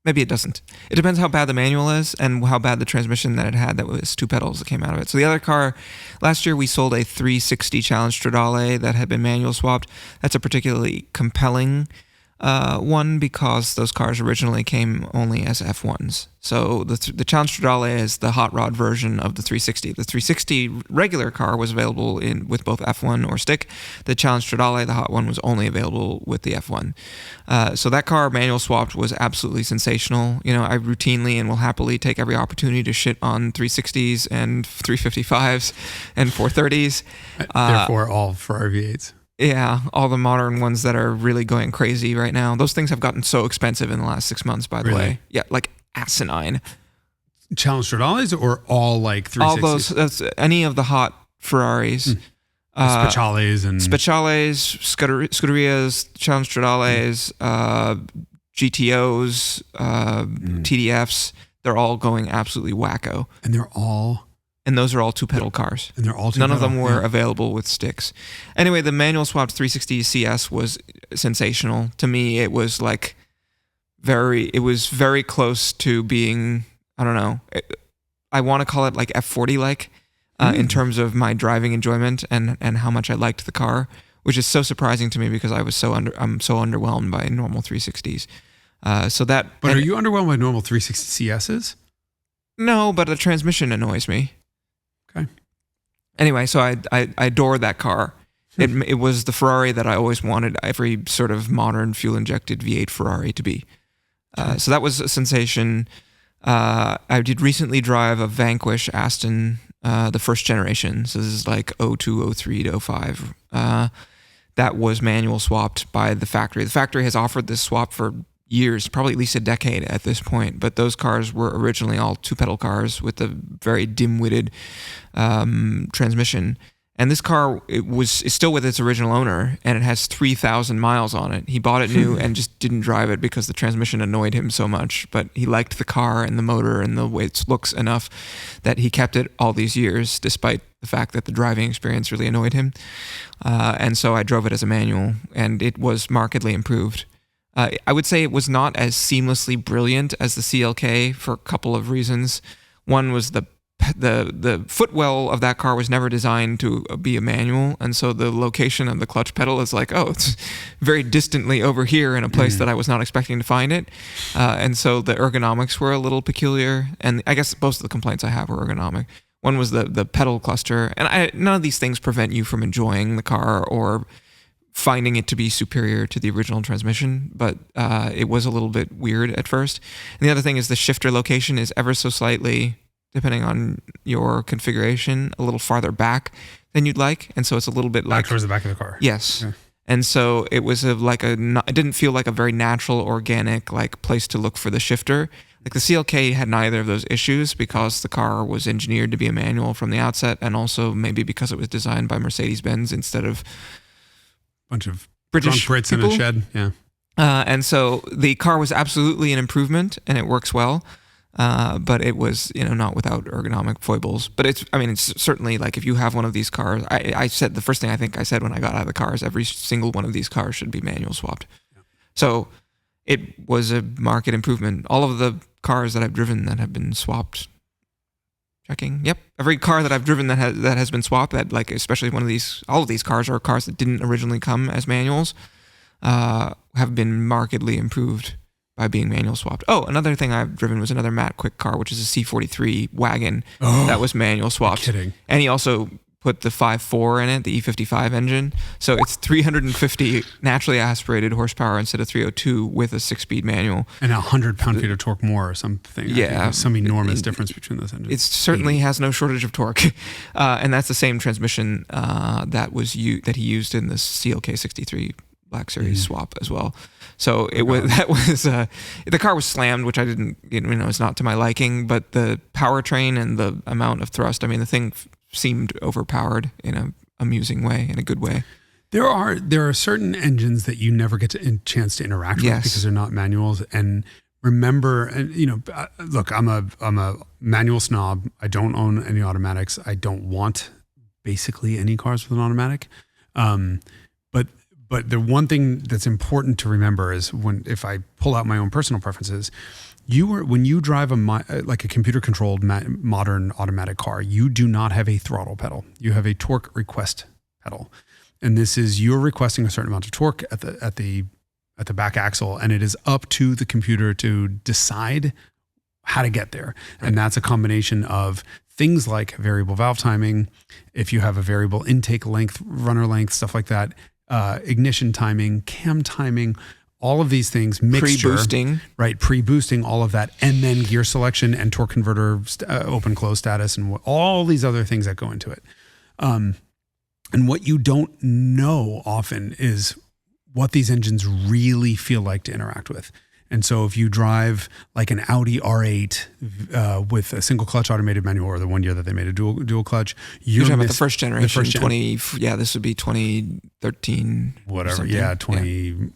maybe it doesn't. It depends how bad the manual is and how bad the transmission that it had that was 2 pedals that came out of it. So the other car, last year we sold a 360 Challenge Stradale that had been manual swapped. That's a particularly compelling one because those cars originally came only as F1s. So the Challenge Stradale is the hot rod version of the 360. The 360 regular car was available with both F1 or stick. The Challenge Stradale, the hot one, was only available with the F1. So that car manual swapped was absolutely sensational. You know, I routinely and will happily take every opportunity to shit on 360s and 355s and 430s. Therefore, all for V8s. Yeah, all the modern ones that are really going crazy right now. Those things have gotten so expensive in the last 6 months, by the way. Yeah, like asinine. Challenge Stradales or all like 360s? All those, any of the hot Ferraris. Speciales and... Speciales, Scuderias, Challenge Stradales, GTOs, TDFs. they're all going absolutely wacko. And those are all two-pedal cars. And they're all None of them were available with sticks. Anyway, the manual swapped 360 CS was sensational. To me, it was like very close to being, I don't know, I want to call it like F40-like in terms of my driving enjoyment and how much I liked the car, which is so surprising to me because I'm so underwhelmed by normal 360s. But are you underwhelmed by normal 360 CSs? No, but the transmission annoys me. Okay. Anyway, so I adore that car. It was the Ferrari that I always wanted every sort of modern fuel-injected V8 Ferrari to be. So that was a sensation. I did recently drive a Vanquish Aston, the first generation. So this is like 02, 03 to 05. That was manual swapped by the factory. The factory has offered this swap for years, probably at least a decade at this point, but those cars were originally all two-pedal cars with a very dim-witted transmission. And this car is still with its original owner, and it has 3,000 miles on it. He bought it new and just didn't drive it because the transmission annoyed him so much, but he liked the car and the motor and the way it looks enough that he kept it all these years, despite the fact that the driving experience really annoyed him. And so I drove it as a manual, and it was markedly improved. I would say it was not as seamlessly brilliant as the CLK for a couple of reasons. One was the footwell of that car was never designed to be a manual, and so the location of the clutch pedal is like, oh, it's very distantly over here in a place that I was not expecting to find it. And so the ergonomics were a little peculiar, and I guess most of the complaints I have were ergonomic. One was the pedal cluster, and none of these things prevent you from enjoying the car or finding it to be superior to the original transmission, but it was a little bit weird at first. And the other thing is the shifter location is ever so slightly, depending on your configuration, a little farther back than you'd like, and so it's a little bit back towards the back of the car. Yes, okay. And so it was it didn't feel like a very natural, organic like place to look for the shifter. Like the CLK had neither of those issues because the car was engineered to be a manual from the outset, and also maybe because it was designed by Mercedes-Benz instead of bunch of British drunk Brits people. in a shed. Yeah. And so the car was absolutely an improvement, and it works well. But it was, not without ergonomic foibles. But it's certainly like if you have one of these cars, I said the first thing I think I said when I got out of the car is every single one of these cars should be manual swapped. Yeah. So it was a market improvement. All of the cars that I've driven that have been swapped. Checking. Yep. Every car that I've driven that has been swapped, that like especially all of these cars are cars that didn't originally come as manuals, have been markedly improved by being manual swapped. Oh, another thing I've driven was another Matt Quick car, which is a C43 wagon that was manual swapped. Kidding. And he also put the 5.4 in it, the E55 engine. So it's 350 naturally aspirated horsepower instead of 302 with a 6-speed manual. And 100 pound-feet of torque more or something. Yeah. Some enormous difference between those engines. It certainly has no shortage of torque. And that's the same transmission that he used in the CLK 63 Black Series swap as well. So the car was slammed, which I didn't, it's not to my liking, but the powertrain and the amount of thrust, the thing seemed overpowered in an amusing way, in a good way. There are certain engines that you never get a chance to interact with because they're not manuals. And remember, look, I'm a manual snob. I don't own any automatics. I don't want basically any cars with an automatic. But the one thing that's important to remember is if I pull out my own personal preferences, when you drive like a computer controlled modern automatic car, you do not have a throttle pedal. You have a torque request pedal, and this is you're requesting a certain amount of torque at the back axle, and it is up to the computer to decide how to get there. Right. And that's a combination of things like variable valve timing, if you have a variable intake length, runner length, stuff like that. Ignition timing, cam timing, all of these things, mixture, pre-boosting, right? Pre-boosting, all of that, and then gear selection and torque converter open close status, and all these other things that go into it. And what you don't know often is what these engines really feel like to interact with. And so if you drive like an Audi R8 with a single clutch automated manual, or the one year that they made a dual clutch, you're talking about the first generation, this would be 2013. Whatever. Yeah, 20.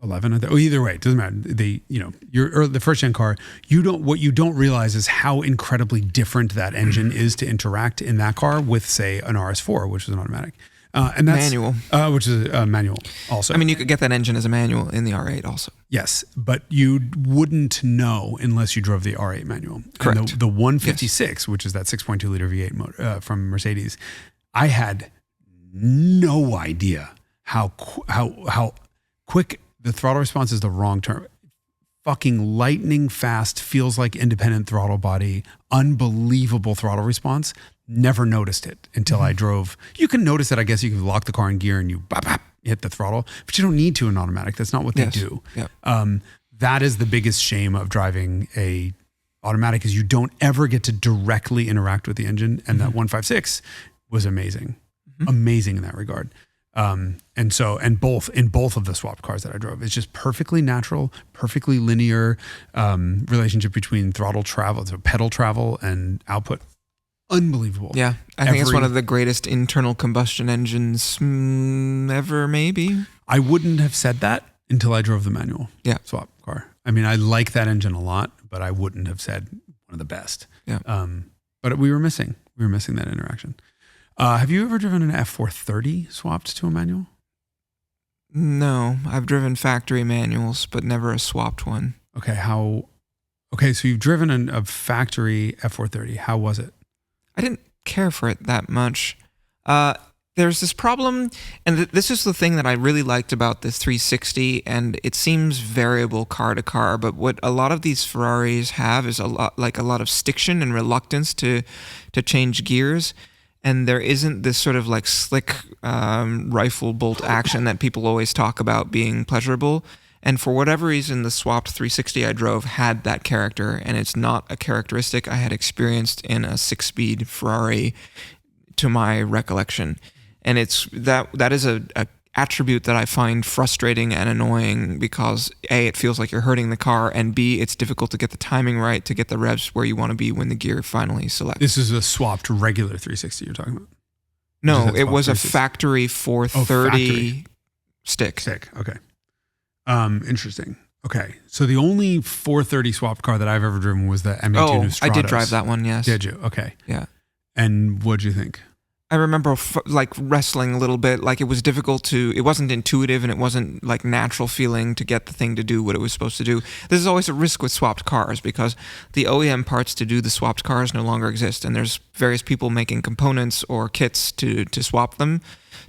11. Either way, it doesn't matter. The first gen car, what you don't realize is how incredibly different that engine is to interact in that car with, say, an RS4, which is an automatic. And that's manual, which is a manual also. I mean, you could get that engine as a manual in the R8 also. Yes, but you wouldn't know unless you drove the R8 manual. Correct. And the 156, which is that 6.2 liter V8 motor from Mercedes, I had no idea how quick the throttle response is the wrong term. Fucking lightning fast, feels like independent throttle body, unbelievable throttle response. Never noticed it until I drove. You can notice it, I guess. You can lock the car in gear and you bop, bop, hit the throttle, but you don't need to in automatic. That's not what they do. Yep. That is the biggest shame of driving a automatic, is you don't ever get to directly interact with the engine. And that 156 was amazing, amazing in that regard. In both of the swapped cars that I drove, it's just perfectly natural, perfectly linear relationship between throttle travel, so pedal travel and output. Unbelievable. Yeah, I think it's one of the greatest internal combustion engines ever, maybe. I wouldn't have said that until I drove the manual swap car. I mean, I like that engine a lot, but I wouldn't have said one of the best. Yeah. But we were missing that interaction. Have you ever driven an F430 swapped to a manual? No, I've driven factory manuals, but never a swapped one. Okay, so you've driven a factory F430. How was it? I didn't care for it that much. There's this problem, and this is the thing that I really liked about this 360, and it seems variable car to car, but what a lot of these Ferraris have is a lot of stiction and reluctance to change gears. And there isn't this sort of like slick rifle bolt action that people always talk about being pleasurable. And for whatever reason, the swapped 360 I drove had that character, and it's not a characteristic I had experienced in a 6-speed Ferrari to my recollection. And it's that is a attribute that I find frustrating and annoying because A, it feels like you're hurting the car, and B, it's difficult to get the timing right to get the revs where you want to be when the gear finally selects. This is a swapped regular 360 you're talking about? No, it was a factory 430 stick. Okay. Interesting. Okay. So the only 430 swapped car that I've ever driven was the M82 Nostrados. I did drive that one, yes. Did you? Okay. Yeah. And what'd you think? I remember wrestling a little bit. Like it was difficult it wasn't intuitive and it wasn't like natural feeling to get the thing to do what it was supposed to do. This is always a risk with swapped cars because the OEM parts to do the swapped cars no longer exist. And there's various people making components or kits to swap them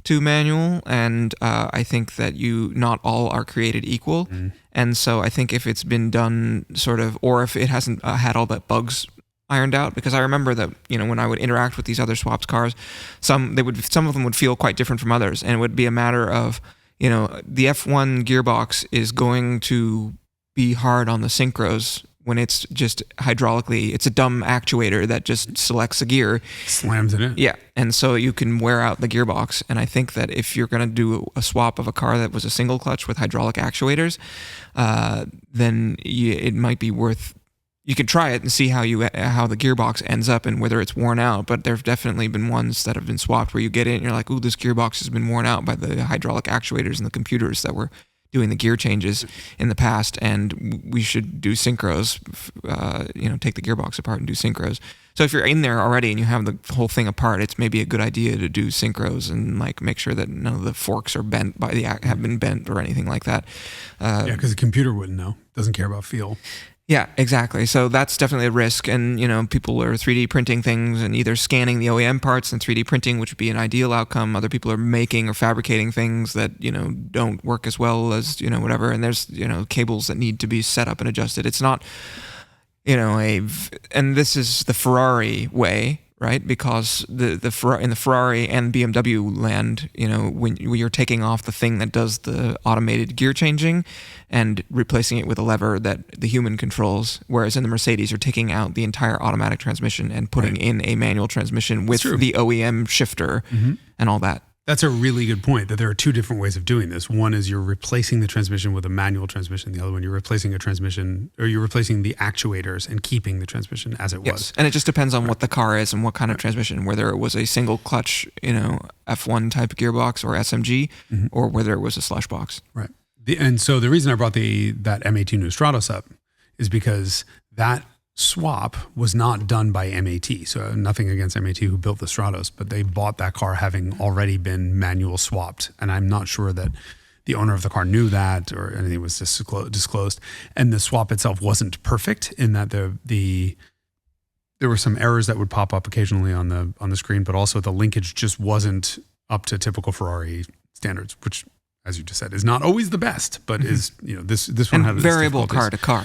to manual. And I think that not all are created equal. And so I think if it's been done sort of, or if it hasn't had all that bugs ironed out, because I remember that when I would interact with these other swapped cars, some of them would feel quite different from others, and it would be a matter of the F1 gearbox is going to be hard on the synchros when it's just hydraulically, it's a dumb actuator that just selects a gear, slams it in. Yeah, and so you can wear out the gearbox. And I think that if you're going to do a swap of a car that was a single clutch with hydraulic actuators, then it might be worth. You could try it and see how the gearbox ends up and whether it's worn out. But there have definitely been ones that have been swapped where you get in and you're like, ooh, this gearbox has been worn out by the hydraulic actuators and the computers that were doing the gear changes in the past, and we should do synchros, take the gearbox apart and do synchros. So if you're in there already and you have the whole thing apart, it's maybe a good idea to do synchros and like make sure that none of the forks are bent have been bent or anything like that. Because the computer wouldn't know. Doesn't care about feel. Yeah, exactly. So that's definitely a risk. And, people are 3D printing things and either scanning the OEM parts and 3D printing, which would be an ideal outcome. Other people are making or fabricating things that, don't work as well as, whatever. And there's, cables that need to be set up and adjusted. It's not, and this is the Ferrari way, right? Because in the Ferrari and BMW land, when you're taking off the thing that does the automated gear changing and replacing it with a lever that the human controls, whereas in the Mercedes, you're taking out the entire automatic transmission and putting in a manual transmission with the OEM shifter and all that. That's a really good point, that there are two different ways of doing this. One is you're replacing the transmission with a manual transmission. The other one, you're replacing a transmission, or you're replacing the actuators and keeping the transmission as it was. And it just depends on what the car is and what kind of transmission, whether it was a single clutch, F1 type gearbox or SMG, or whether it was a slush box. Right. And so the reason I brought that MAT new Stratos up is because that swap was not done by MAT. So nothing against MAT who built the Stratos, but they bought that car having already been manual swapped. And I'm not sure that the owner of the car knew that or anything was disclosed. And the swap itself wasn't perfect in that there were some errors that would pop up occasionally on the screen, but also the linkage just wasn't up to typical Ferrari standards, which, as you just said, is not always the best, but is, this one had variable car to car.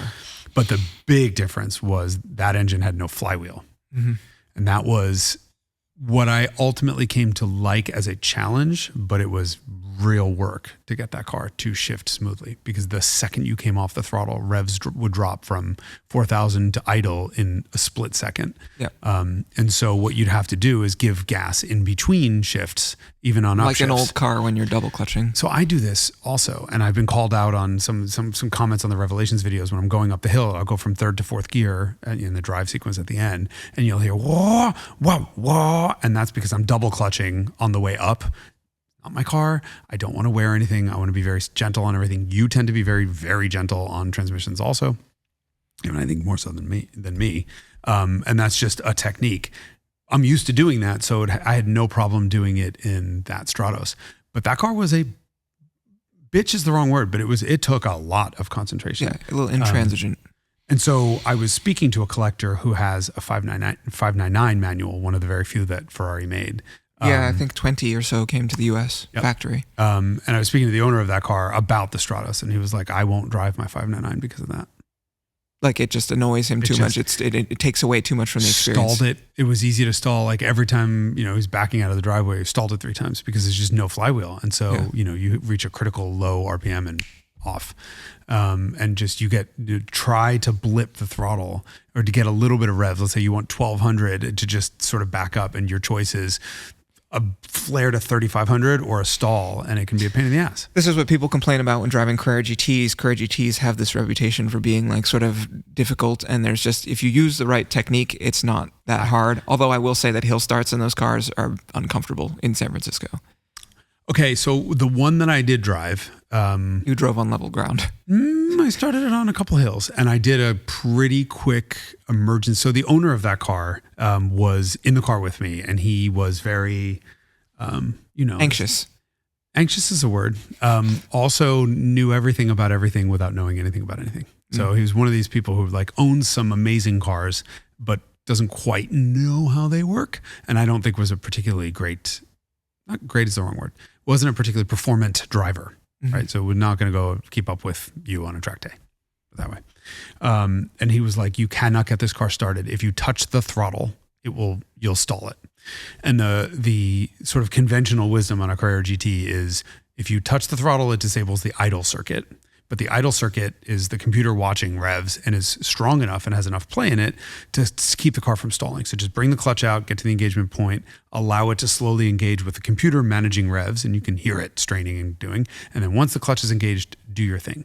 But the big difference was that engine had no flywheel. Mm-hmm. And that was what I ultimately came to like as a challenge, but it was real work to get that car to shift smoothly, because the second you came off the throttle, revs would drop from 4,000 to idle in a split second. Yeah. And so what you'd have to do is give gas in between shifts, even on upshifts. Like an old car when you're double clutching. So I do this also, and I've been called out on some comments on the Revelations videos. When I'm going up the hill, I'll go from third to fourth gear in the drive sequence at the end, and you'll hear whoa, whoa, whoa, and that's because I'm double clutching on the way up. Not my car. I don't want to wear anything. I want to be very gentle on everything. You tend to be very, very gentle on transmissions also. Even I think more so than me. And that's just a technique. I'm used to doing that, so I had no problem doing it in that Stratos. But that car was bitch is the wrong word, but it took a lot of concentration. Yeah, a little intransigent. And so I was speaking to a collector who has a 599 manual, one of the very few that Ferrari made. Yeah, I think 20 or so came to the U.S. factory. And I was speaking to the owner of that car about the Stratos, and he was like, I won't drive my 599 because of that. Like, it just annoys him too much. It takes away too much from the experience. Stalled it. It was easy to stall. Like every time, he's backing out of the driveway, he stalled it 3 times because there's just no flywheel. And so, you reach a critical low RPM and off. And just you try to blip the throttle or to get a little bit of rev. Let's say you want 1,200 to just sort of back up, and your choice is a flare to 3,500 or a stall, and it can be a pain in the ass. This is what people complain about when driving Carrera GTs. Carrera GTs have this reputation for being like sort of difficult, and there's just, if you use the right technique, it's not that hard. Although I will say that hill starts in those cars are uncomfortable in San Francisco. Okay, so the one that I did drive... you drove on level ground. I started it on a couple hills, and I did a pretty quick emergence. So the owner of that car was in the car with me, and he was very, anxious. Anxious is a word. Also knew everything about everything without knowing anything about anything. So he was one of these people who like owns some amazing cars, but doesn't quite know how they work. And I don't think was a particularly great, not great is the wrong word, wasn't a particularly performant driver. Right. So we're not going to go keep up with you on a track day that way. And he was like, you cannot get this car started. If you touch the throttle, you'll stall it. And the sort of conventional wisdom on a Carrera GT is if you touch the throttle, it disables the idle circuit. But the idle circuit is the computer watching revs and is strong enough and has enough play in it to keep the car from stalling. So just bring the clutch out, get to the engagement point, allow it to slowly engage with the computer managing revs, and you can hear it straining and doing. And then once the clutch is engaged, do your thing.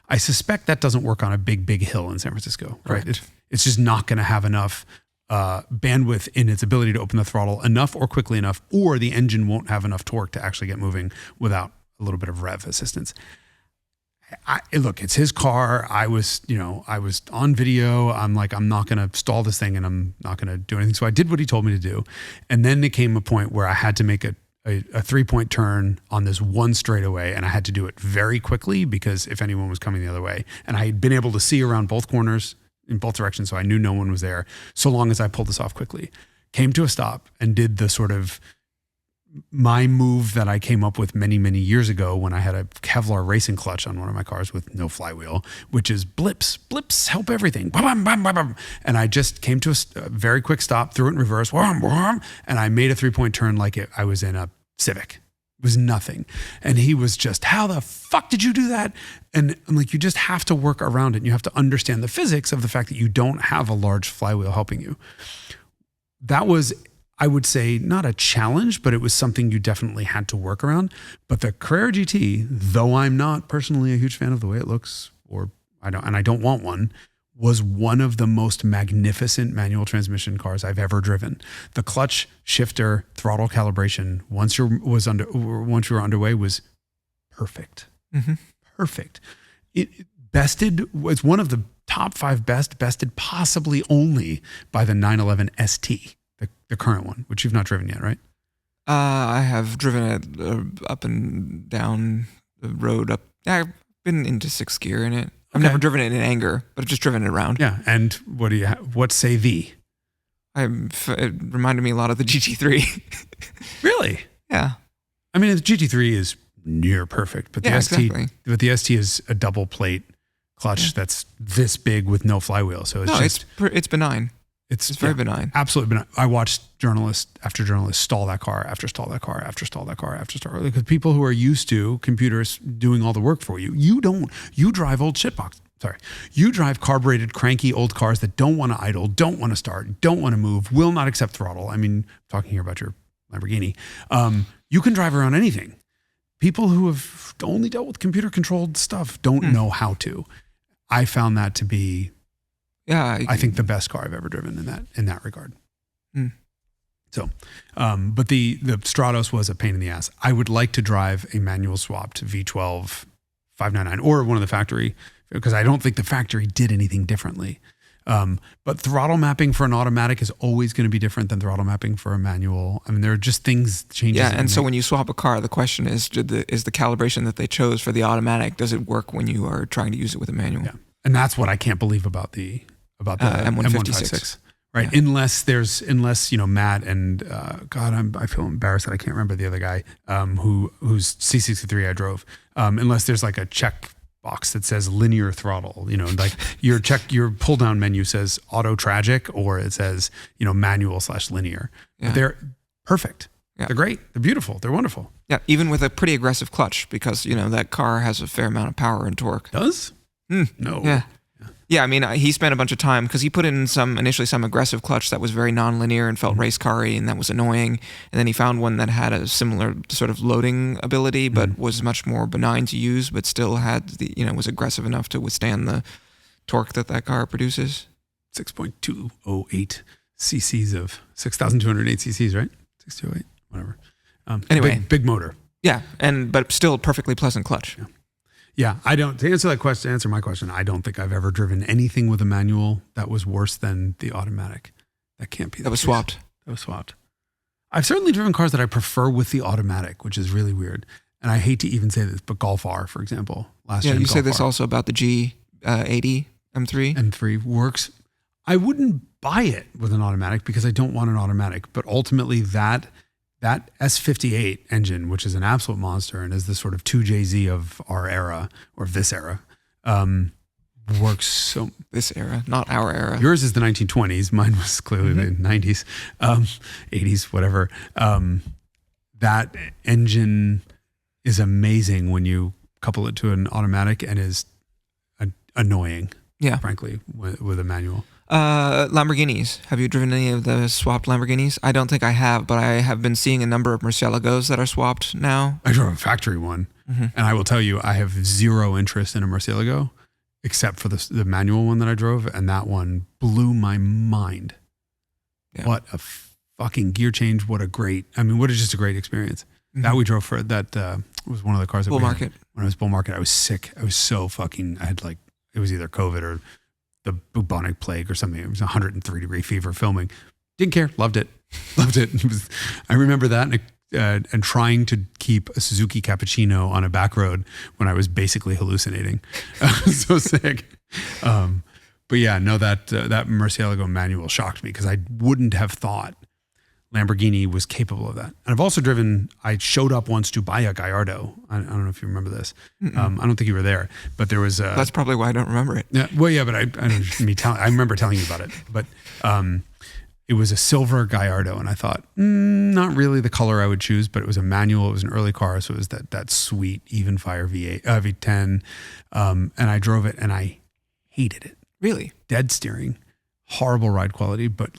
I suspect that doesn't work on a big hill in San Francisco, right? It's just not going to have enough bandwidth in its ability to open the throttle enough or quickly enough, or the engine won't have enough torque to actually get moving without a little bit of rev assistance. Look, it's his car. I was on video. I'm like, I'm not going to stall this thing, and I'm not going to do anything. So I did what he told me to do. And then there came a point where I had to make a 3-point turn on this one straightaway, and I had to do it very quickly because if anyone was coming the other way, and I had been able to see around both corners in both directions, so I knew no one was there, so long as I pulled this off quickly. Came to a stop and did the sort of my move that I came up with many, many years ago when I had a Kevlar racing clutch on one of my cars with no flywheel, which is blips. Blips help everything. And I just came to a very quick stop, threw it in reverse, and I made a 3-point turn like I was in a Civic. It was nothing. And he was just, how the fuck did you do that? And I'm like, you just have to work around it. You have to understand the physics of the fact that you don't have a large flywheel helping you. That was, I would say, not a challenge, but it was something you definitely had to work around. But the Carrera GT, though I'm not personally a huge fan of the way it looks, I don't want one, was one of the most magnificent manual transmission cars I've ever driven. The clutch, shifter, throttle calibration, once you were underway, was perfect. perfect. It bested was one of the top 5 bested possibly only by the 911 ST, the current one, which you've not driven yet, right? I have driven it up and down the road. I've been into 6th gear in it. I've never driven it in anger, but I've just driven it around. Yeah, and what say thee? It reminded me a lot of the GT3. Really? Yeah. I mean, the GT3 is near perfect, but the ST, exactly. but the ST is a double plate clutch that's this big with no flywheel. So it's benign. It's very benign. Absolutely benign. I watched journalist after journalist stall that car after stall that car after stall that car after stall. Because people who are used to computers doing all the work for you, you drive old shitbox. Sorry. You drive carbureted, cranky old cars that don't want to idle, don't want to start, don't want to move, will not accept throttle. I mean, talking here about your Lamborghini. You can drive around anything. People who have only dealt with computer controlled stuff don't know how to. I found that to be, I think, the best car I've ever driven in that regard. So, but the Stratos was a pain in the ass. I would like to drive a manual swapped V12 599 or one of the factory, because I don't think the factory did anything differently. But throttle mapping for an automatic is always going to be different than throttle mapping for a manual. I mean, there are just changes. Yeah, and so when you swap a car, the question is, is the calibration that they chose for the automatic, does it work when you are trying to use it with a manual? Yeah, and that's what I can't believe about the M156. Right, yeah. unless Matt and God, I feel embarrassed that I can't remember the other guy who's C63 I drove. Unless there's like a check box that says linear throttle, like your pull down menu says auto tragic or it says manual/linear. Yeah. But they're perfect. Yeah. They're great. They're beautiful. They're wonderful. Yeah, even with a pretty aggressive clutch, because that car has a fair amount of power and torque. Does? No. Yeah. Yeah, I mean, he spent a bunch of time because he put in initially some aggressive clutch that was very non-linear and felt race car-y, and that was annoying. And then he found one that had a similar sort of loading ability, but was much more benign to use, but still had was aggressive enough to withstand the torque that car produces. 6.208 cc's of 6,208 cc's, right? 628, whatever. Anyway, big motor. Yeah, but still perfectly pleasant clutch. Yeah, I don't. To answer my question, I don't think I've ever driven anything with a manual that was worse than the automatic. That can't be. That was swapped. I've certainly driven cars that I prefer with the automatic, which is really weird. And I hate to even say this, but Golf R, for example, you say this also about the G80 M3. M3 works. I wouldn't buy it with an automatic because I don't want an automatic. But ultimately, that S58 engine, which is an absolute monster and is the sort of 2JZ of our era or of this era, works so. This era, not our era. Yours is the 1920s. Mine was clearly the 90s, 80s, whatever. That engine is amazing when you couple it to an automatic and is annoying. Yeah, frankly, with a manual. Lamborghinis. Have you driven any of the swapped Lamborghinis? I don't think I have, but I have been seeing a number of Murciélagos that are swapped now. I drove a factory one, and I will tell you, I have zero interest in a Murciélago, except for the manual one that I drove, and that one blew my mind. Yeah. What a fucking gear change! What is just a great experience. That we drove for that was one of the cars that Bull Market. When I was Bull Market, I was sick. I was so fucking. I had it was either COVID or the bubonic plague or something. It was 103-degree fever filming. Didn't care. Loved it. I remember that and trying to keep a Suzuki Cappuccino on a back road when I was basically hallucinating. I was so sick. But yeah, no, that Murciélago manual shocked me because I wouldn't have thought Lamborghini was capable of that. And I've also I showed up once to buy a Gallardo. I don't know if you remember this. I don't think you were there, but there was that's probably why I don't remember it. Yeah, well, yeah, but I remember telling you about it. But it was a silver Gallardo, and I thought, not really the color I would choose, but it was a manual. It was an early car, so it was that sweet even fire V10. And I drove it, and I hated it. Really? Dead steering, horrible ride quality, but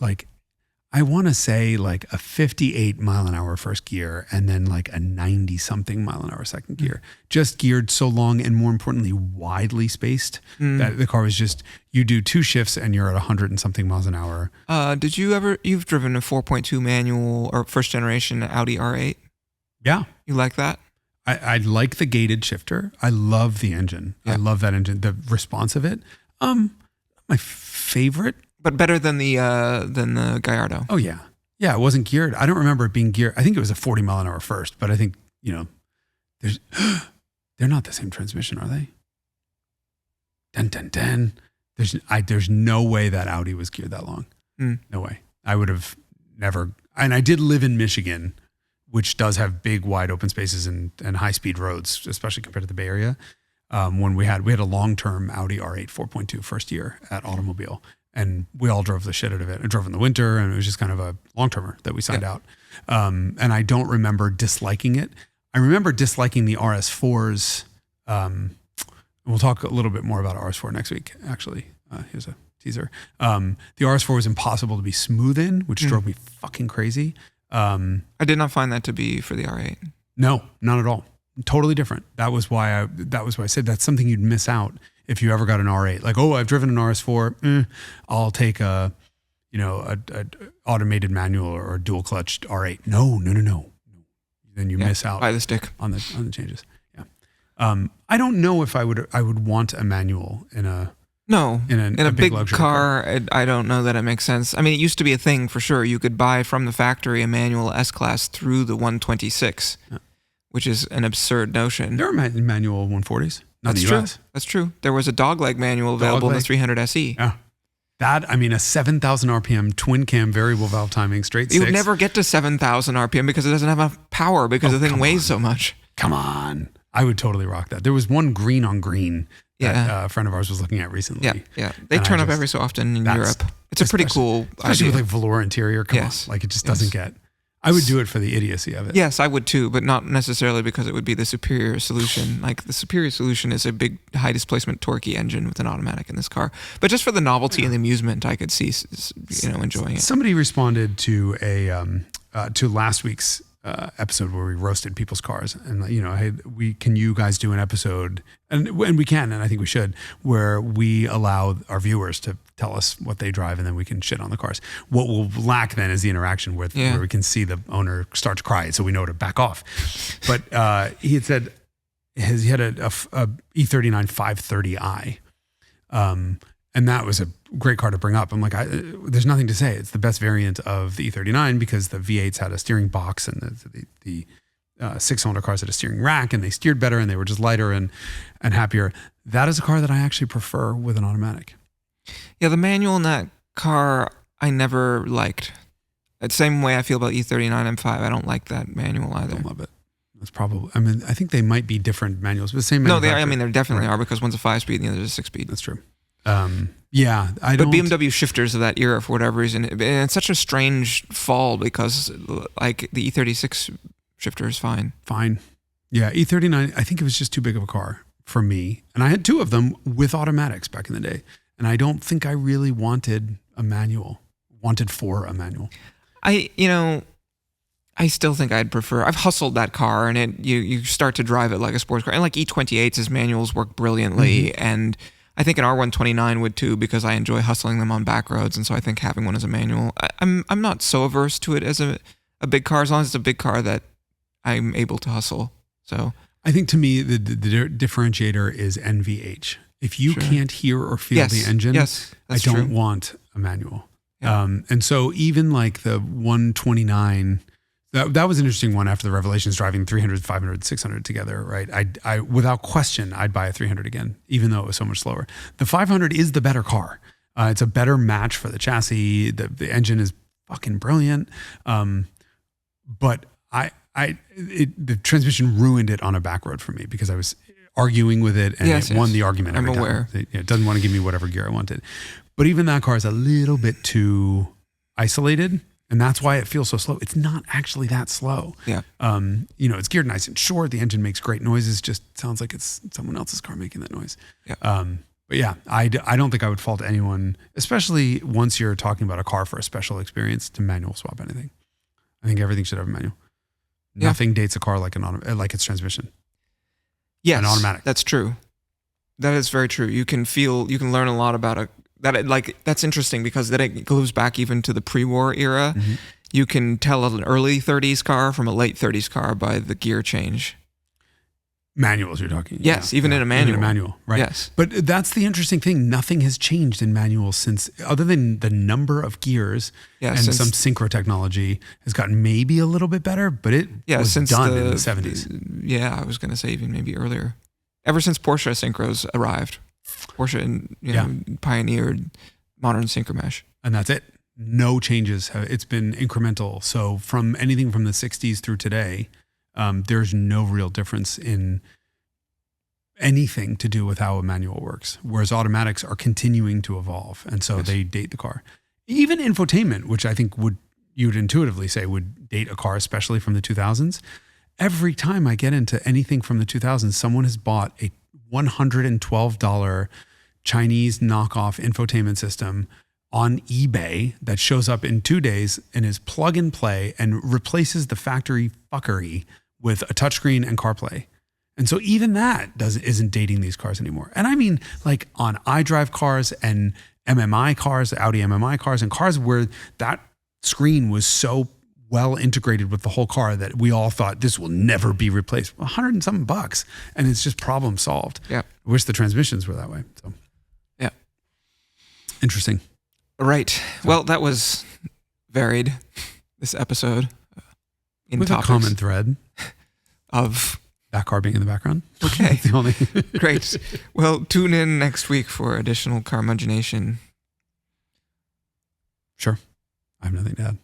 I want to say a 58 mile an hour first gear and then a 90 something mile an hour second gear, just geared so long and more importantly, widely spaced that the car was just, you do 2 shifts and you're at 100 and something miles an hour. You've driven a 4.2 manual or first generation Audi R8? Yeah. You like that? I like the gated shifter. I love the engine. Yeah. I love that engine. The response of it. My favorite, but better than the Gallardo. Oh yeah, yeah. It wasn't geared. I don't remember it being geared. I think it was a 40 mile an hour first, but I think there's they're not the same transmission, are they? Dun dun dun. There's no way that Audi was geared that long. No way. I would have never. And I did live in Michigan, which does have big, wide open spaces and high-speed roads, especially compared to the Bay Area. When we had a long-term Audi R8 4.2 first year at Automobile, and we all drove the shit out of it. I drove in the winter, and it was just kind of a long-termer that we signed out. And I don't remember disliking it. I remember disliking the RS4s. We'll talk a little bit more about RS4 next week, actually. Here's a teaser. The RS4 was impossible to be smooth in, which drove me fucking crazy. I did not find that to be for the R8. No, not at all. Totally different. That was why I said that's something you'd miss out if you ever got an R8. Like, I've driven an RS4. I'll take a automated manual or a dual clutch R8. No. Then you miss out by the stick on the changes. Yeah. I don't know if I would want a manual in a big luxury car. I don't know that it makes sense. I mean, it used to be a thing for sure. You could buy from the factory a manual S-Class through the 126, which is an absurd notion. There are manual 140s. That's true. That's true. There was a dogleg manual available in the 300 SE. Yeah. A 7,000 RPM twin cam variable valve timing straight six. You would never get to 7,000 RPM because it doesn't have enough power because the thing weighs so much. Come on. I would totally rock that. There was one green on green that a friend of ours was looking at recently. Yeah. They turn up every so often in Europe. It's a pretty cool especially idea. With like velour interior. Come on. Like it just doesn't get. I would do it for the idiocy of it. Yes, I would too, but not necessarily because it would be the superior solution. Like the superior solution is a big high displacement torquey engine with an automatic in this car. But just for the novelty and the amusement, I could see enjoying it. Somebody responded to to last week's episode where we roasted people's cars, and hey, can you guys do an episode, and we can, and I think we should, where we allow our viewers to tell us what they drive, and then we can shit on the cars. What we'll lack then is the interaction where we can see the owner start to cry, so we know to back off. But he had said he had a E39 530i, and that was a great car to bring up. I'm like, there's nothing to say. It's the best variant of the E39 because the V8s had a steering box and the six-cylinder cars had a steering rack, and they steered better and they were just lighter and happier. That is a car that I actually prefer with an automatic. Yeah, the manual in that car I never liked. The same way I feel about E39 M5. I don't like that manual either. I don't love it. That's probably. I mean, I think they might be different manuals, but the same. No, they are. I mean, they definitely are because one's a 5-speed and the other is a 6-speed. That's true. Yeah, I don't. But BMW shifters of that era, for whatever reason, and it's such a strange fall because, like, the E36 shifter is fine. Fine. Yeah, E39. I think it was just too big of a car for me, and I had two of them with automatics back in the day, and I don't think I really wanted a manual. I still think I'd prefer. I've hustled that car, and you start to drive it like a sports car, and like E28's manuals work brilliantly, and I think an R129 would too, because I enjoy hustling them on back roads, and so I think having one as a manual, I'm not so averse to it as a big car, as long as it's a big car that I'm able to hustle. So I think to me the differentiator is NVH. If you can't hear or feel the engine, I don't want a manual. Yeah. And so even like the 129. That was an interesting one after the Revelations, driving 300, 500, 600 together, right? I without question, I'd buy a 300 again, even though it was so much slower. The 500 is the better car. It's a better match for the chassis. The engine is fucking brilliant. But the transmission ruined it on a back road for me because I was arguing with it and it won the argument every time. I'm aware. It doesn't want to give me whatever gear I wanted. But even that car is a little bit too isolated. And that's why it feels so slow. It's not actually that slow. Yeah. It's geared nice and short. The engine makes great noises. Just sounds like it's someone else's car making that noise. Yeah. But yeah, I don't think I would fault anyone, especially once you're talking about a car for a special experience, to manual swap anything. I think everything should have a manual. Yeah. Nothing dates a car like its transmission. Yes, an automatic. That's true. That is very true. You can learn a lot about that's interesting because then it goes back even to the pre-war era. Mm-hmm. You can tell an early 30s car from a late 30s car by the gear change. Manuals you're talking. Yes, even in a manual. Even a manual, right. Yes. But that's the interesting thing. Nothing has changed in manuals since, other than the number of gears and some synchro technology has gotten maybe a little bit better, but it was done in the 70s. Yeah, I was going to say even maybe earlier. Ever since Porsche synchros arrived. Porsche pioneered modern synchro mesh. And that's it. No changes. It's been incremental. So from anything from the 60s through today, there's no real difference in anything to do with how a manual works, whereas automatics are continuing to evolve. And so they date the car. Even infotainment, which I think you'd intuitively say would date a car, especially from the 2000s. Every time I get into anything from the 2000s, someone has bought a $112 Chinese knockoff infotainment system on eBay that shows up in 2 days and is plug and play and replaces the factory fuckery with a touchscreen and CarPlay. And so even that isn't dating these cars anymore. And I mean, like on iDrive cars and MMI cars, Audi MMI cars, and cars where that screen was so well integrated with the whole car that we all thought this will never be replaced. $100 and something bucks, and it's just problem solved. Yeah. I wish the transmissions were that way. So yeah. Interesting. Right. Well, that was varied, this episode. With topics. A common thread of that car being in the background. Okay. The only Great. Well, tune in next week for additional Carmudgeonation. Sure. I have nothing to add.